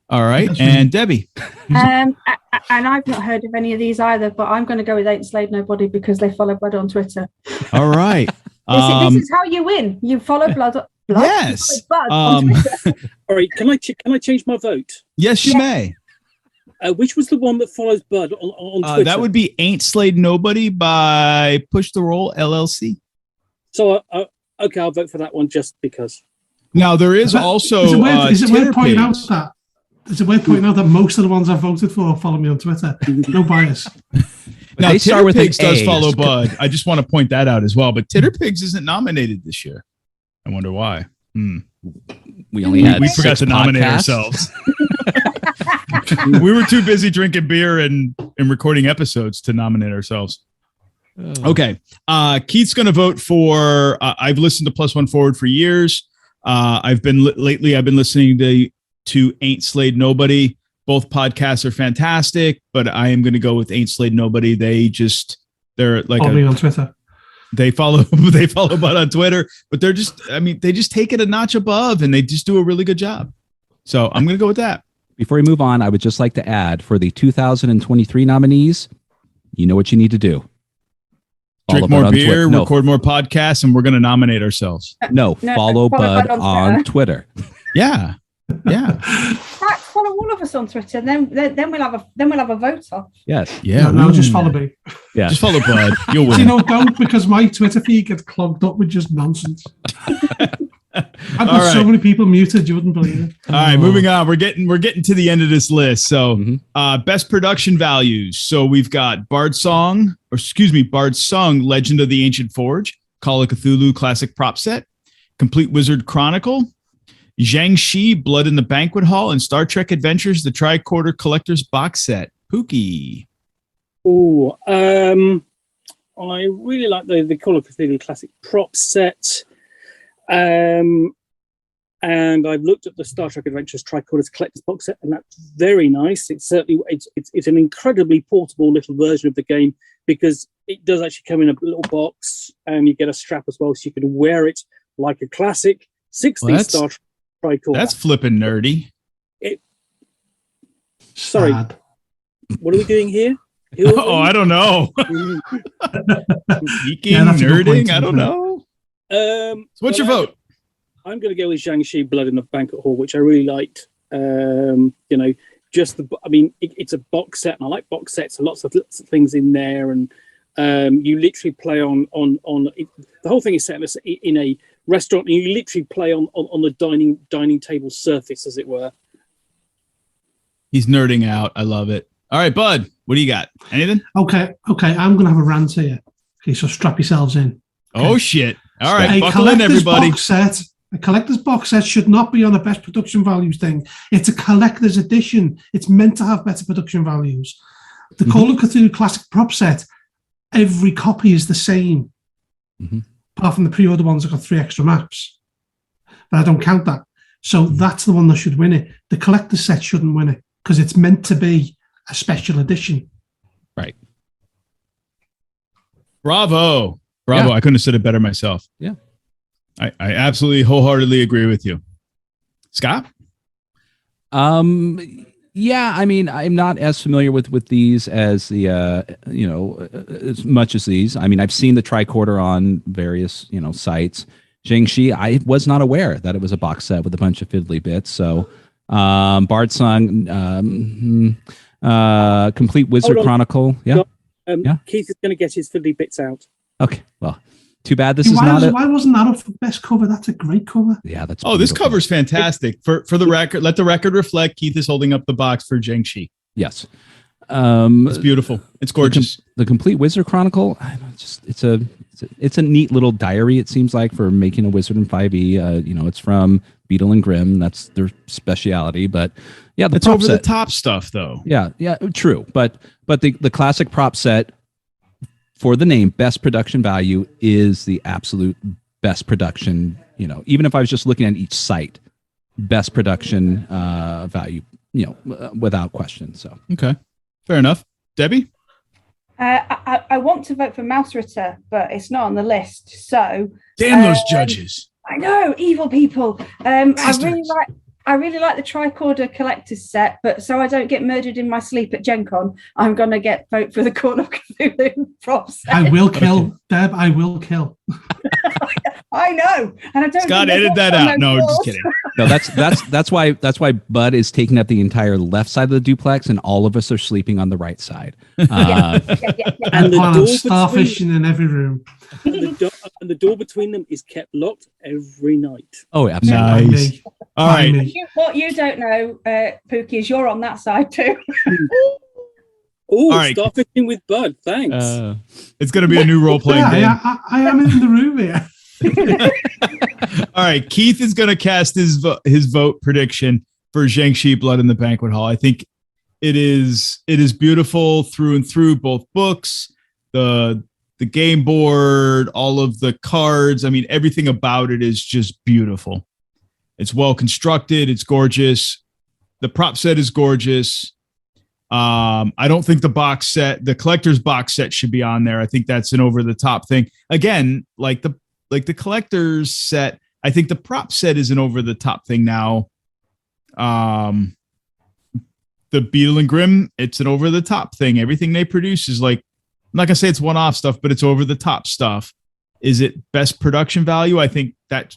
All right. And Debbie. And I've not heard of any of these either, but I'm going to go with Ain't Slayed Nobody because they follow Bud on Twitter. All right. This is how you win. You follow Blood. Yes. Bud on Twitter. All right. Can I change my vote? Yes, you may. Which was the one that follows Bud on Twitter? That would be Ain't Slayed Nobody by Push the Roll LLC. So, okay, I'll vote for that one just because. Now, there is also... Is it worth pointing out that most of the ones I voted for follow me on Twitter? No bias. Now, Titterpigs does follow Bud. I just want to point that out as well. But Titterpigs isn't nominated this year. I wonder why. We only had we forgot to nominate ourselves. We were too busy drinking beer and recording episodes to nominate ourselves. Okay. Keith's going to vote for, I've listened to Plus One Forward for years. I've been listening to Ain't Slayed Nobody. Both podcasts are fantastic, but I am going to go with Ain't Slayed Nobody. They're like on Twitter. They follow Bud on Twitter, but they just take it a notch above and they just do a really good job. So I'm going to go with that. Before we move on, I would just like to add for the 2023 nominees, you know what you need to do. Drink more beer, record more podcasts, and we're going to nominate ourselves. No, follow Bud on Twitter. Yeah. Follow all of us on Twitter, then we'll have a vote off. Yes. Yeah. No, just follow me. Yeah. Just follow Bud. You'll win. Don't because my Twitter feed gets clogged up with just nonsense. I've got so many people muted, you wouldn't believe it. All right, moving on. We're getting to the end of this list. So, best production values. So we've got Bard's Song, Legend of the Ancient Forge, Call of Cthulhu Classic Prop Set, Complete Wizard Chronicle, Jiangxi, Blood in the Banquet Hall, and Star Trek Adventures, the Tricorder Collector's Box Set. Pookie. Oh, I really like the Call of Cthulhu Classic Prop Set. And I've looked at the Star Trek Adventures Tricorder's Collector's Box Set, and that's very nice. It's certainly it's an incredibly portable little version of the game because it does actually come in a little box, and you get a strap as well, so you can wear it like a classic 60s Star Trek Tricorder. That's flipping nerdy. Sorry, what are we doing here? I don't know. Geeking, nerding, I don't know. So what's your vote? I'm going to go with Jiangxi, Blood in the Banquet Hall, which I really liked. It's a box set, and I like box sets. Lots of things in there, and you literally play on the whole thing is set in a restaurant, and you literally play on the dining table surface, as it were. He's nerding out. I love it. All right, Bud, what do you got? Anything? Okay. I'm going to have a rant here. Okay, so strap yourselves in. Okay. Oh shit! All right, buckle in, everybody. A collector's box set should not be on a best production values thing. It's a collector's edition. It's meant to have better production values. The Call of Cthulhu Classic Prop Set, every copy is the same. Apart from the pre-order ones that got 3 extra maps. but I don't count that. So that's the one that should win it. The collector's set shouldn't win it because it's meant to be a special edition. Right. Bravo. Yeah. I couldn't have said it better myself. Yeah. I absolutely wholeheartedly agree with you. Scott? Yeah, I mean, I'm not as familiar with these as the as much as these. I mean, I've seen the tricorder on various sites. Jiangxi, I was not aware that it was a box set with a bunch of fiddly bits. So, Bard Song, Complete Wizard Chronicle. Yeah. Keith is going to get his fiddly bits out. Okay. Well, too bad this is not it. Why wasn't that up for best cover? That's a great cover. Yeah, that's. Oh, this cover's fantastic. For the record, let the record reflect. Keith is holding up the box for Jiangxi. Yes. It's beautiful. It's gorgeous. The Complete Wizard Chronicle. It's a neat little diary. It seems like for making a wizard in 5e. It's from Beadle and Grimm. That's their speciality. But yeah, it's over the top stuff, though. Yeah, true. But the classic prop set for the name best production value is the absolute best production. Even if I was just looking at each site, best production value. Without question. So okay. Fair enough. Debbie? I want to vote for Mouse Ritter, but it's not on the list. So damn those judges. I know, evil people. I really like the tricorder collector's set, but so I don't get murdered in my sleep at GenCon, I'm gonna vote for the Call of Cthulhu prop set. I will kill, Deb. I will kill. I know, and I don't. Scott, edit that out. No, just kidding. No, that's why Bud is taking up the entire left side of the duplex, and all of us are sleeping on the right side. Yeah. And the door starfishing in every room. And the door between them is kept locked every night. Oh, absolutely. Nice. All right. What you don't know, Pookie, is you're on that side too. Oh, right. Starfishing with Bud. Thanks. It's going to be a new role-playing game. I am in the room here. All right, Keith is going to cast his vote prediction for Jiangxi Blood in the Banquet Hall. I think it is beautiful through and through. Both books, the game board, all of the cards. I mean, everything about it is just beautiful. It's well constructed. It's gorgeous. The prop set is gorgeous. I don't think the collector's box set should be on there. I think that's an over the top thing. Again, like the collector's set, I think the prop set is an over the top thing now. The Beadle and Grimm, it's an over the top thing. Everything they produce is like, I'm not gonna say it's one off stuff, but it's over the top stuff. Is it best production value? I think there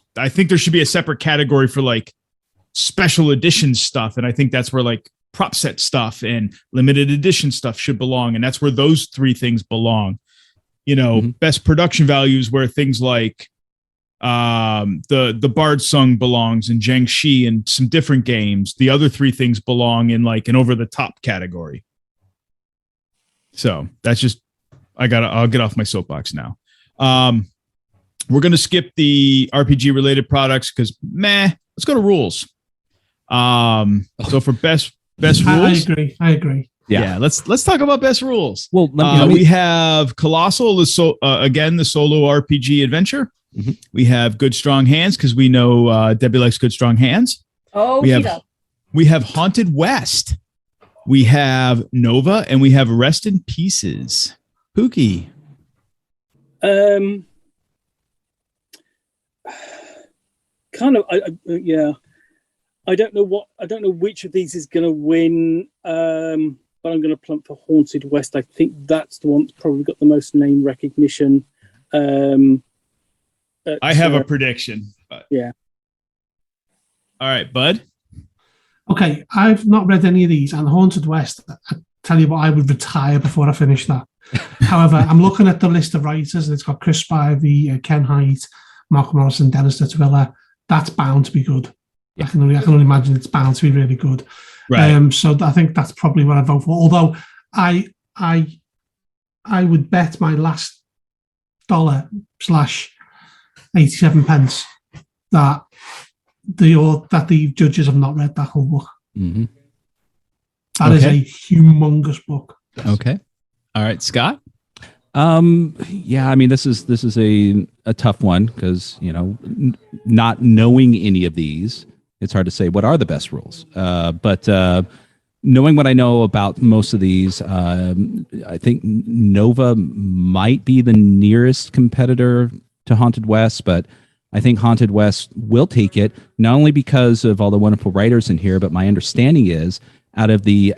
should be a separate category for like special edition stuff, and I think that's where like prop set stuff and limited edition stuff should belong, and that's where those three things belong. Best production values where things like the Bard Sung belongs in Jiangxi and some different games. The other three things belong in like an over the top category. So that's just I'll get off my soapbox now. We're gonna skip the RPG related products because let's go to rules. So for best rules, I agree. Yeah, let's talk about best rules. Well, we have Colossal, again, the solo RPG adventure. Mm-hmm. We have Good Strong Hands because we know Debbie likes Good Strong Hands. Oh, we have Haunted West. We have Nova, and we have Rest in Pieces. Pookie. Kind of, yeah. I don't know which of these is going to win. But I'm going to plump for Haunted West. I think that's the one that's probably got the most name recognition. I have a prediction. Yeah. All right, Bud. Okay, I've not read any of these, and Haunted West, I tell you what, I would retire before I finish that. However, I'm looking at the list of writers, and it's got Chris Spivey, Ken Hite, Mark Morrison, Dennis Tutwiller. That's bound to be good. Yeah. I can only imagine it's bound to be really good. Right. So I think that's probably what I vote for. Although I would bet my last $/87 that the judges have not read that whole book. Mm-hmm. That is a humongous book. Okay. All right, Scott. Yeah, I mean, this is a tough one because, not knowing any of these, it's hard to say what are the best rules. But knowing what I know about most of these, I think Nova might be the nearest competitor to Haunted West, but I think Haunted West will take it, not only because of all the wonderful writers in here, but my understanding is out of the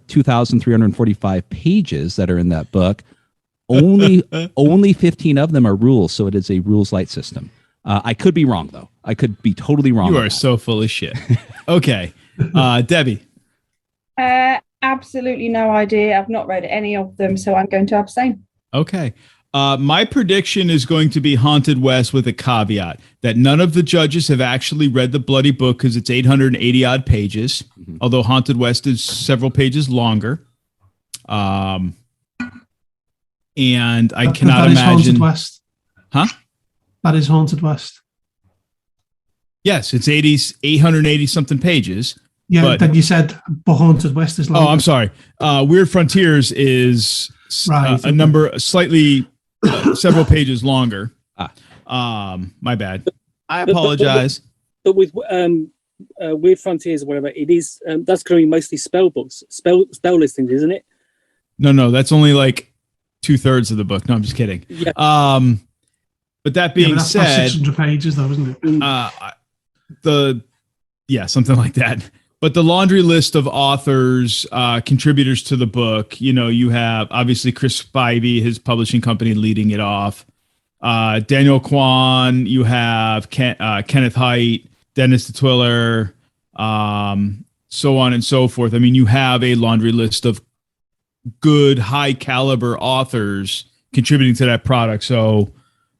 2,345 pages that are in that book, only 15 of them are rules, so it is a rules light system. I could be wrong, though. I could be totally wrong. You are so full of shit. Okay. Debbie. Absolutely no idea. I've not read any of them, so I'm going to abstain. Okay. My prediction is going to be Haunted West with a caveat that none of the judges have actually read the bloody book because it's 880 odd pages, although Haunted West is several pages longer. And I cannot imagine. Haunted West. Huh? That is Haunted West. Yes, it's 880 something pages. Yeah, but then you said Haunted West is longer. Oh, I'm sorry. Weird Frontiers is a number slightly several pages longer. My bad. I apologize. But with Weird Frontiers or whatever, it is that's going to be mostly spell books, spell listings, isn't it? No, that's only like 2/3 of the book. No, I'm just kidding. Yeah. But that being that's said, 600 pages though, isn't it? Something like that. But the laundry list of authors, contributors to the book, you have obviously Chris Spivey, his publishing company, leading it off. Daniel Kwan, you have Kenneth Haidt, Dennis the Twiller, so on and so forth. I mean, you have a laundry list of good, high caliber authors contributing to that product. So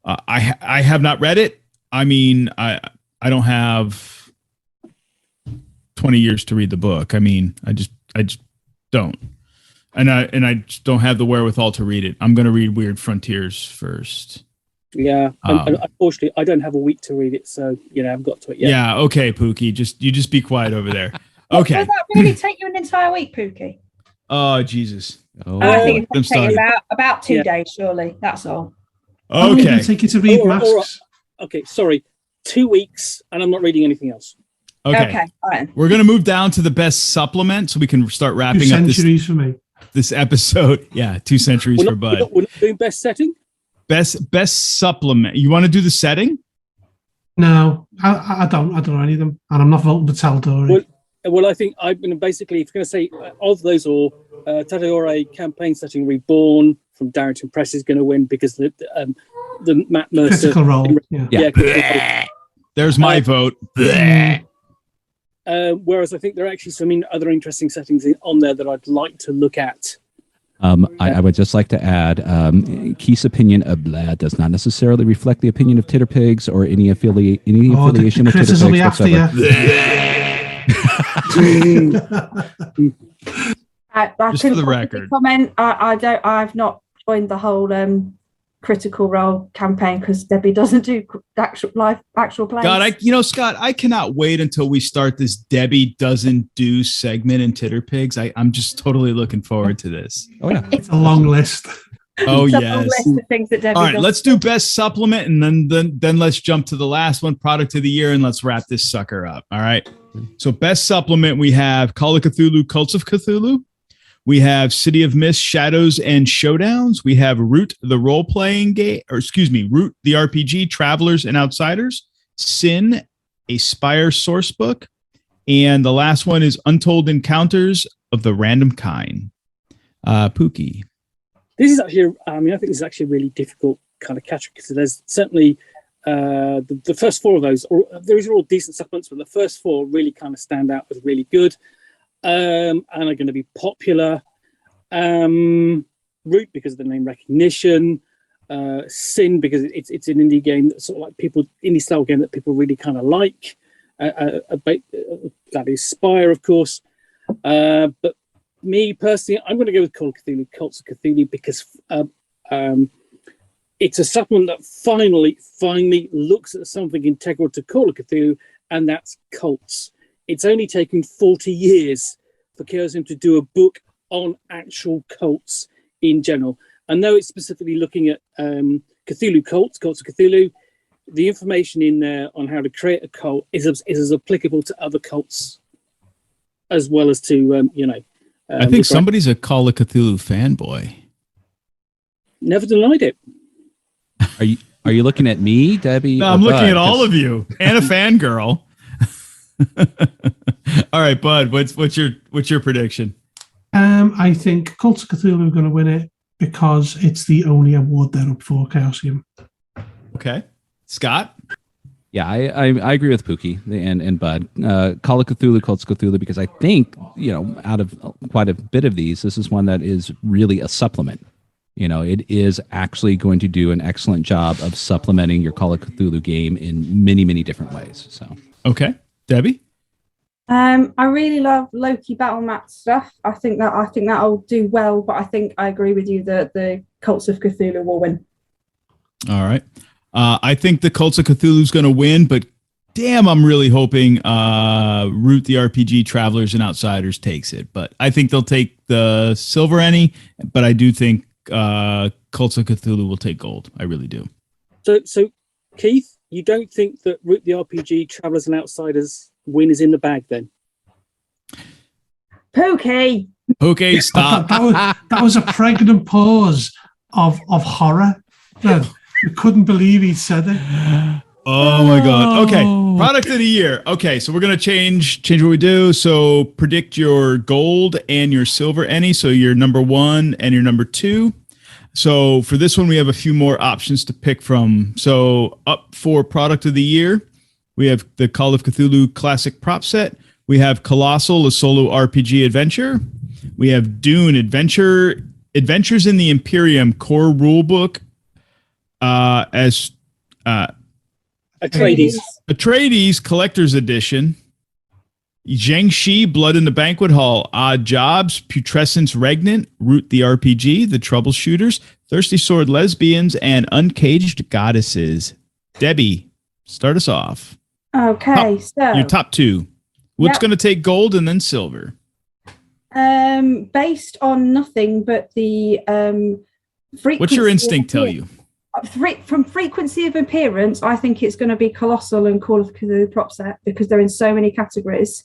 I have not read it. I mean, I don't have 20 years to read the book. I mean, I just don't. And I just don't have the wherewithal to read it. I'm going to read Weird Frontiers first. Yeah. And unfortunately, I don't have a week to read it. So, I've got to it yet. Yeah. Okay, Pookie. Just be quiet over there. Okay. Will that really take you an entire week, Pookie? Oh, Jesus. Oh, I think it's going to take you about 2 days, surely. That's all. Okay. Take you to read Masks. Okay, sorry. 2 weeks, and I'm not reading anything else. Okay. Fine. We're going to move down to the best supplement so we can start wrapping up centuries for me. This episode. Yeah, 2 centuries for Bud. We're not doing best setting? Best supplement. You want to do the setting? No, I don't know any of them. And I'm not voting for Tal'Dorei. Well, I think I'm going to basically, if you're going to say of those all, Titterpig campaign setting Reborn from Darrington Press is going to win because the Matt Mercer Critical Role. Yeah. There's my vote. Whereas I think there are actually some other interesting settings on there that I'd like to look at. I would just like to add, Keith's opinion of Blad does not necessarily reflect the opinion of Titterpigs or any affiliation with Titterpigs whatsoever. I just for the record, comment. I've not joined the whole Critical Role campaign because Debbie doesn't do actual plays. God, Scott, I cannot wait until we start this Debbie doesn't do segment in Titterpigs. I'm just totally looking forward to this. Oh yeah, it's a long list. Oh yes. A list of things that Debbie All right, does. let's do best supplement, and then let's jump to the last one, product of the year, and let's wrap this sucker up. All right. So best supplement, we have Call of Cthulhu, Cults of Cthulhu. We have City of Mist, Shadows and Showdowns. We have Root, the role-playing game, Root, the RPG, Travelers and Outsiders. Sin, a Spire source book. And the last one is Untold Encounters of the Random Kind. Pookie. This is actually, I think this is actually a really difficult kind of category because there's certainly the first four of those, these are all decent supplements, but the first four really kind of stand out as really good. And are going to be popular. Root because of the name recognition. Sin because it's an indie game that's sort of like indie style game that people really kind of like. That is Spire, of course. But me personally, I'm going to go with Call of Cthulhu, Cults of Cthulhu, because it's a supplement that finally looks at something integral to Call of Cthulhu, and that's cults. It's only taken 40 years for Chaosium to do a book on actual cults in general. I know it's specifically looking at Cthulhu cults of Cthulhu. The information in there on how to create a cult is as applicable to other cults as well as to, I think somebody's a Call of Cthulhu fanboy. Never denied it. Are you looking at me, Debbie? No, I'm looking at all of you and a fangirl. All right, Bud, what's your prediction? I think Cult of Cthulhu are going to win it because it's the only award they're up for, Chaosium. Okay. Scott? Yeah, I agree with Pookie and Bud. Call of Cthulhu, Cults of Cthulhu, because I think, out of quite a bit of these, this is one that is really a supplement. It is actually going to do an excellent job of supplementing your Call of Cthulhu game in many, many different ways. So, okay. Debbie? I really love Loki battle map stuff. I think that'll do well, but I think I agree with you that the Cults of Cthulhu will win. All right. I think the Cults of Cthulhu is going to win, but damn, I'm really hoping Root the RPG Travelers and Outsiders takes it. But I think they'll take the silver Ennie, but I do think Cults of Cthulhu will take gold. I really do. So Keith, you don't think that Root the RPG Travelers and Outsiders win is in the bag then? Pookie, Stop. that was a pregnant pause of horror. I couldn't believe he said it. Oh my God. Okay. Product of the year. Okay. So we're going to change what we do. So predict your gold and your silver Ennie. So your number 1 and your number 2. So for this one, we have a few more options to pick from. So up for product of the year, we have the Call of Cthulhu Classic Prop Set. We have Colossal, a solo RPG adventure. We have Dune Adventures in the Imperium core rulebook as Atreides Collector's Edition. Jiangxi Blood in the Banquet Hall, Odd Jobs, Putrescence Regnant, Root the RPG, The Troubleshooters, Thirsty Sword Lesbians, and Uncaged Goddesses. Debbie, start us off. Okay, so your top 2. What's going to take gold and then silver? Based on nothing but the frequency. What's your instinct tell you? From frequency of appearance, I think it's going to be Colossal and Call of Cthulhu prop set because they're in so many categories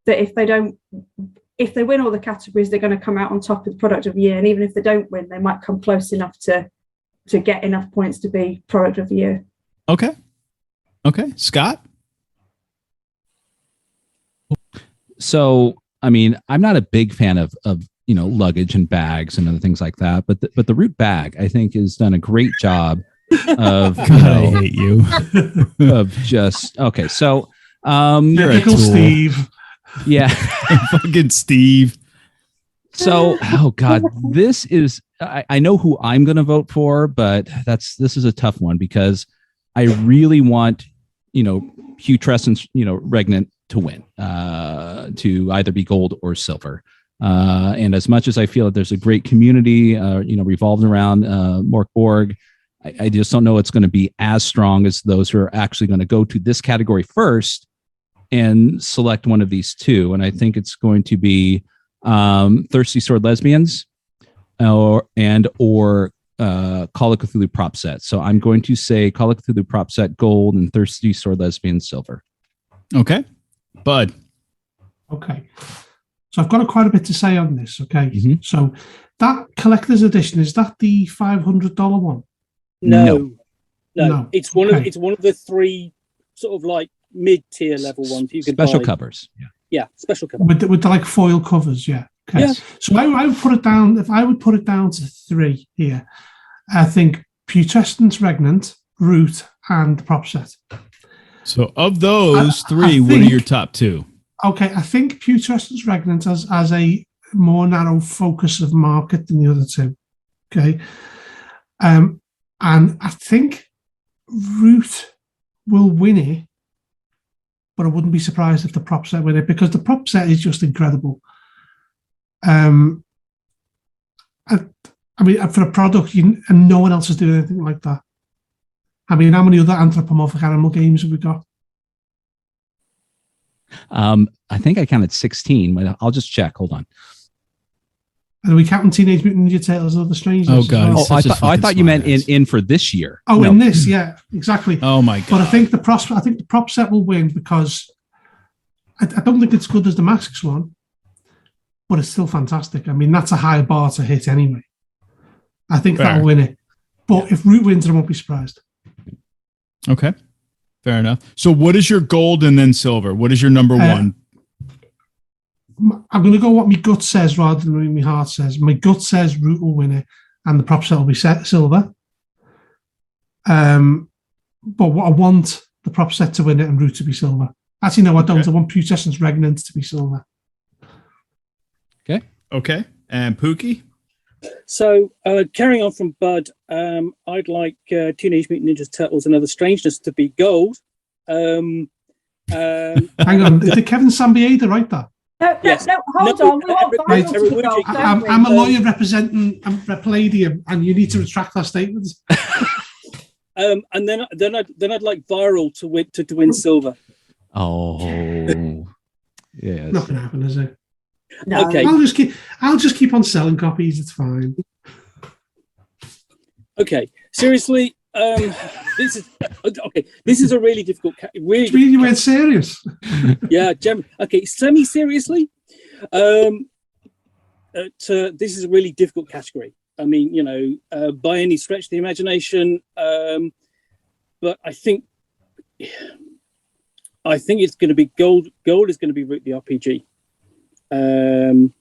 that if they win all the categories, they're going to come out on top of the product of the year. And even if they don't win, they might come close enough to get enough points to be product of the year. Okay. Scott? So, I'm not a big fan of luggage and bags and other things like that, but the Root bag, I think, has done a great job of. God, I hate you. Of just okay. So, you're a tool. Steve. Yeah, fucking Steve. So, oh God, this is. I know who I'm going to vote for, but this is a tough one because I really want Putrescence Regnant to win, to either be gold or silver. And as much as I feel that there's a great community, revolving around Mork Borg, I just don't know it's going to be as strong as those who are actually going to go to this category first and select one of these 2. And I think it's going to be Thirsty Sword Lesbians or Call of Cthulhu prop set. So I'm going to say Call of Cthulhu prop set gold and Thirsty Sword Lesbians silver. Okay. Bud. Okay. So I've got quite a bit to say on this, okay? Mm-hmm. So that collector's edition, is that the $500 one? No. It's one of the 3 sort of like mid-tier level ones you can special buy. Covers. Yeah, special covers. With the like foil covers, yeah. Okay. Yeah. So I would put it down, if I would put it down to 3 here, I think Putrescence Regnant, Root, and the prop set. So of those 3, what are your top 2? Okay, I think Putrescence Regnant has a more narrow focus of market than the other 2. Okay. And I think Root will win it, but I wouldn't be surprised if the prop set win it because the prop set is just incredible. For a product, and no one else is doing anything like that. How many other anthropomorphic animal games have we got? I think I counted 16. I'll just check. Hold on. Are we counting Teenage Mutant Ninja Turtles and Other Strangers? Oh, God. as well? Oh, Such a I thought you meant smartass. in for this year. Oh, No. in this, yeah, exactly. Oh my god! But I think the prop set will win because I don't think it's good as the Masks one, but it's still fantastic. I mean, that's a high bar to hit anyway. I think Fair. that'll win it. But if Root wins, I won't be surprised. Okay, fair enough. So, what is your gold and then silver? What is your number one? I'm going to go what my gut says rather than what my heart says. My gut says Root will win it, and the prop set will be silver. But what I want the prop set to win it and Root to be silver. Actually, no, I don't. Okay. I want Putescence Regnant to be silver. Okay, and Pookie. So, carrying on from Bud, I'd like Teenage Mutant Ninja Turtles and Other Strangeness to be gold. Hang on, did Kevin Sambieda write that? No, Yes. hold No, on. We want every- viral to every- be gold, don't I'm we? a lawyer representing Palladium, and you need to retract that statement. And then I'd like Viral to win silver. Oh, yes. Not going to happen, is it? No. Okay. I'll just keep on selling copies. It's fine. Okay, seriously, this is a really difficult. Really, You weren't serious. yeah, okay, semi-seriously. This is a really difficult category. I mean, by any stretch of the imagination, but I think it's going to be gold. Gold is going to be Root the RPG, and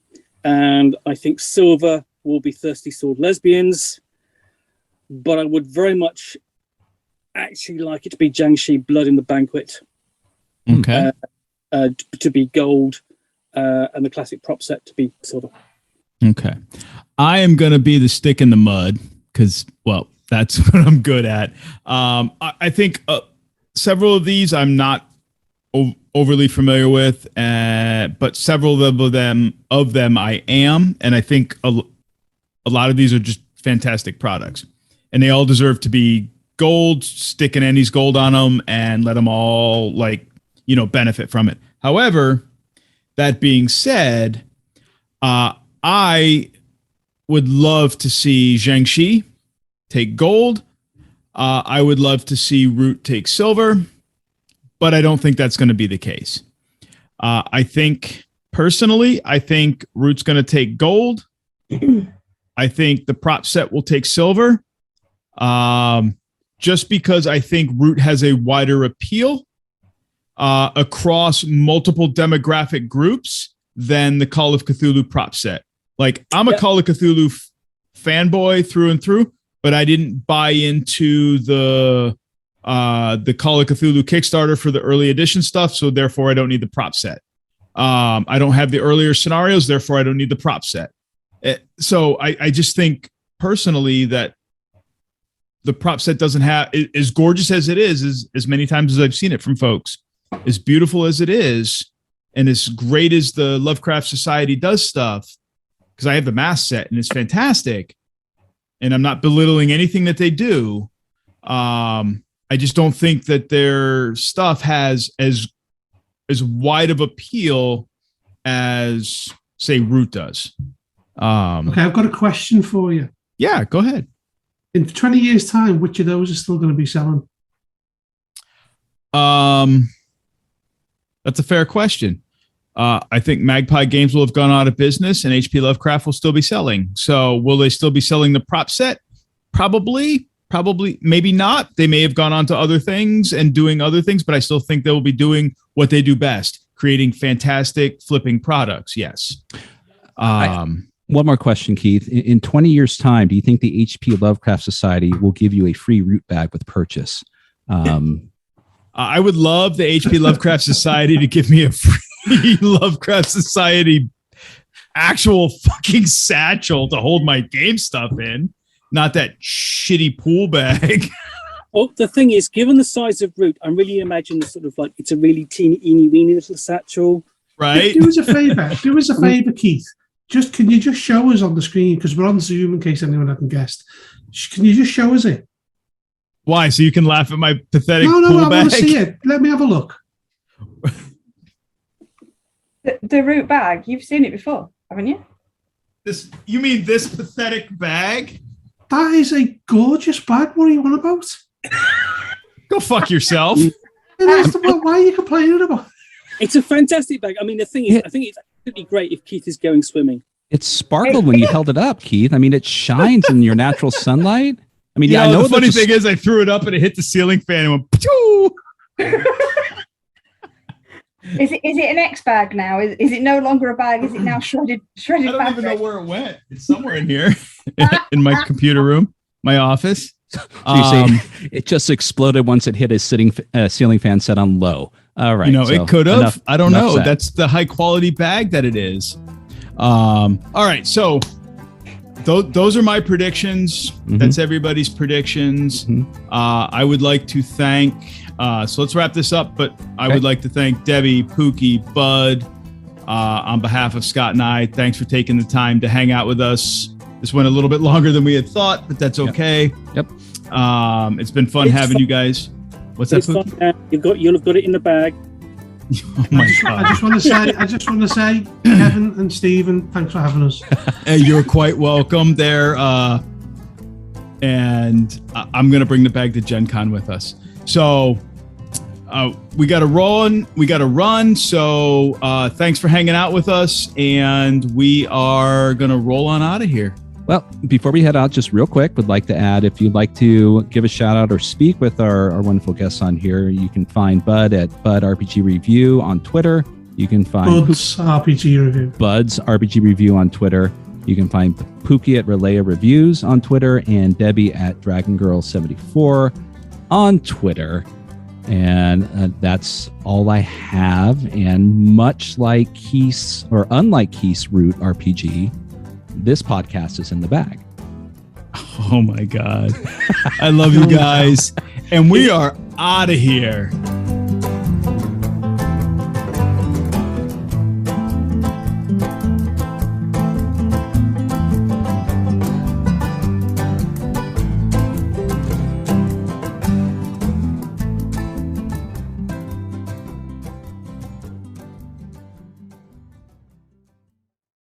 I think silver will be Thirsty Sword Lesbians. But I would very much actually like it to be Jiangxi Blood in the Banquet. Okay. To be gold, and the classic prop set to be silver. Okay. I am going to be the stick in the mud because, well, that's what I'm good at. I think several of these I'm not overly familiar with, but several of them I am. And I think a lot of these are just fantastic products. And they all deserve to be gold, sticking Ennie's gold on them and let them all benefit from it. However, that being said, I would love to see Jiangxi take gold. I would love to see Root take silver, but I don't think that's going to be the case. I think Root's going to take gold. I think the prop set will take silver. Just because I think Root has a wider appeal across multiple demographic groups than the Call of Cthulhu prop set. Like, I'm a Call of Cthulhu fanboy through and through, but I didn't buy into the Call of Cthulhu Kickstarter for the early edition stuff, so therefore I don't need the prop set. I don't have the earlier scenarios, therefore I don't need the prop set. So I just think personally that the prop set doesn't have, as gorgeous as it is, as many times as I've seen it from folks, as beautiful as it is, and as great as the Lovecraft Society does stuff, because I have the mask set and it's fantastic, and I'm not belittling anything that they do. I just don't think that their stuff has as wide of appeal as, say, Root does. Okay, I've got a question for you. Yeah, go ahead. In 20 years' time, which of those are still going to be selling? That's a fair question. I think Magpie Games will have gone out of business and HP Lovecraft will still be selling. So will they still be selling the prop set? Probably, maybe not. They may have gone on to other things and doing other things, but I still think they will be doing what they do best, creating fantastic flipping products. Yes. One more question, Keith. In 20 years' time, do you think the HP Lovecraft Society will give you a free Root bag with purchase? I would love the HP Lovecraft Society to give me a free Lovecraft Society actual fucking satchel to hold my game stuff in, not that shitty pool bag. Well, the thing is, given the size of Root, I'm really imagining sort of like it's a really teeny weeny little satchel. Right? Do us a favor, Keith. Can you just show us on the screen, because we're on Zoom in case anyone hasn't guessed. Can you just show us it? Why? So you can laugh at my pathetic No, pool I bag? want to see it. Let me have a look. The Root bag, you've seen it before, haven't you? You mean this pathetic bag? That is a gorgeous bag. What are you on about? Go fuck yourself. Why are you complaining about it? It's a fantastic bag. I mean, the thing is, I think it's absolutely great if Keith is going swimming. It sparkled when you held it up, Keith. I mean, it shines in your natural sunlight. I mean, I know the funny there's thing is I threw it up and it hit the ceiling fan and went, Pachoo! Is it an X bag now? Is it no longer a bag? Is it now shredded I don't fabric? even know where it went. It's somewhere in here, in my computer room, my office. So you say it just exploded once it hit a ceiling fan set on low. All right. So it could have. I don't know. Said. That's the high quality bag that it is. All right. So those are my predictions. Mm-hmm. That's everybody's predictions. Mm-hmm. I would like to thank, so let's wrap this up, but I would like to thank Debbie, Pookie, Bud, on behalf of Scott and I. Thanks for taking the time to hang out with us. This went a little bit longer than we had thought, but that's okay. Yep. It's been fun having you guys. What's that, Pookie? You'll have got it in the bag. Oh my God. I just want to say, Kevin and Stephen, thanks for having us. Hey, you're quite welcome there. And I'm going to bring the bag to GenCon with us. So we got to run. So thanks for hanging out with us. And we are going to roll on out of here. Well, before we head out, just real quick, would like to add, if you'd like to give a shout out or speak with our wonderful guests on here, you can find Bud at BudsRPGreview on Twitter. You can find BudsRPGreview. BudsRPGreview on Twitter. You can find Pookie at Relaya Reviews on Twitter and Debbie at DragonGirl74 on Twitter. And that's all I have. And much like Keith's, or unlike Keith's Root RPG, this podcast is in the bag. Oh my God. I love you guys. And we are out of here.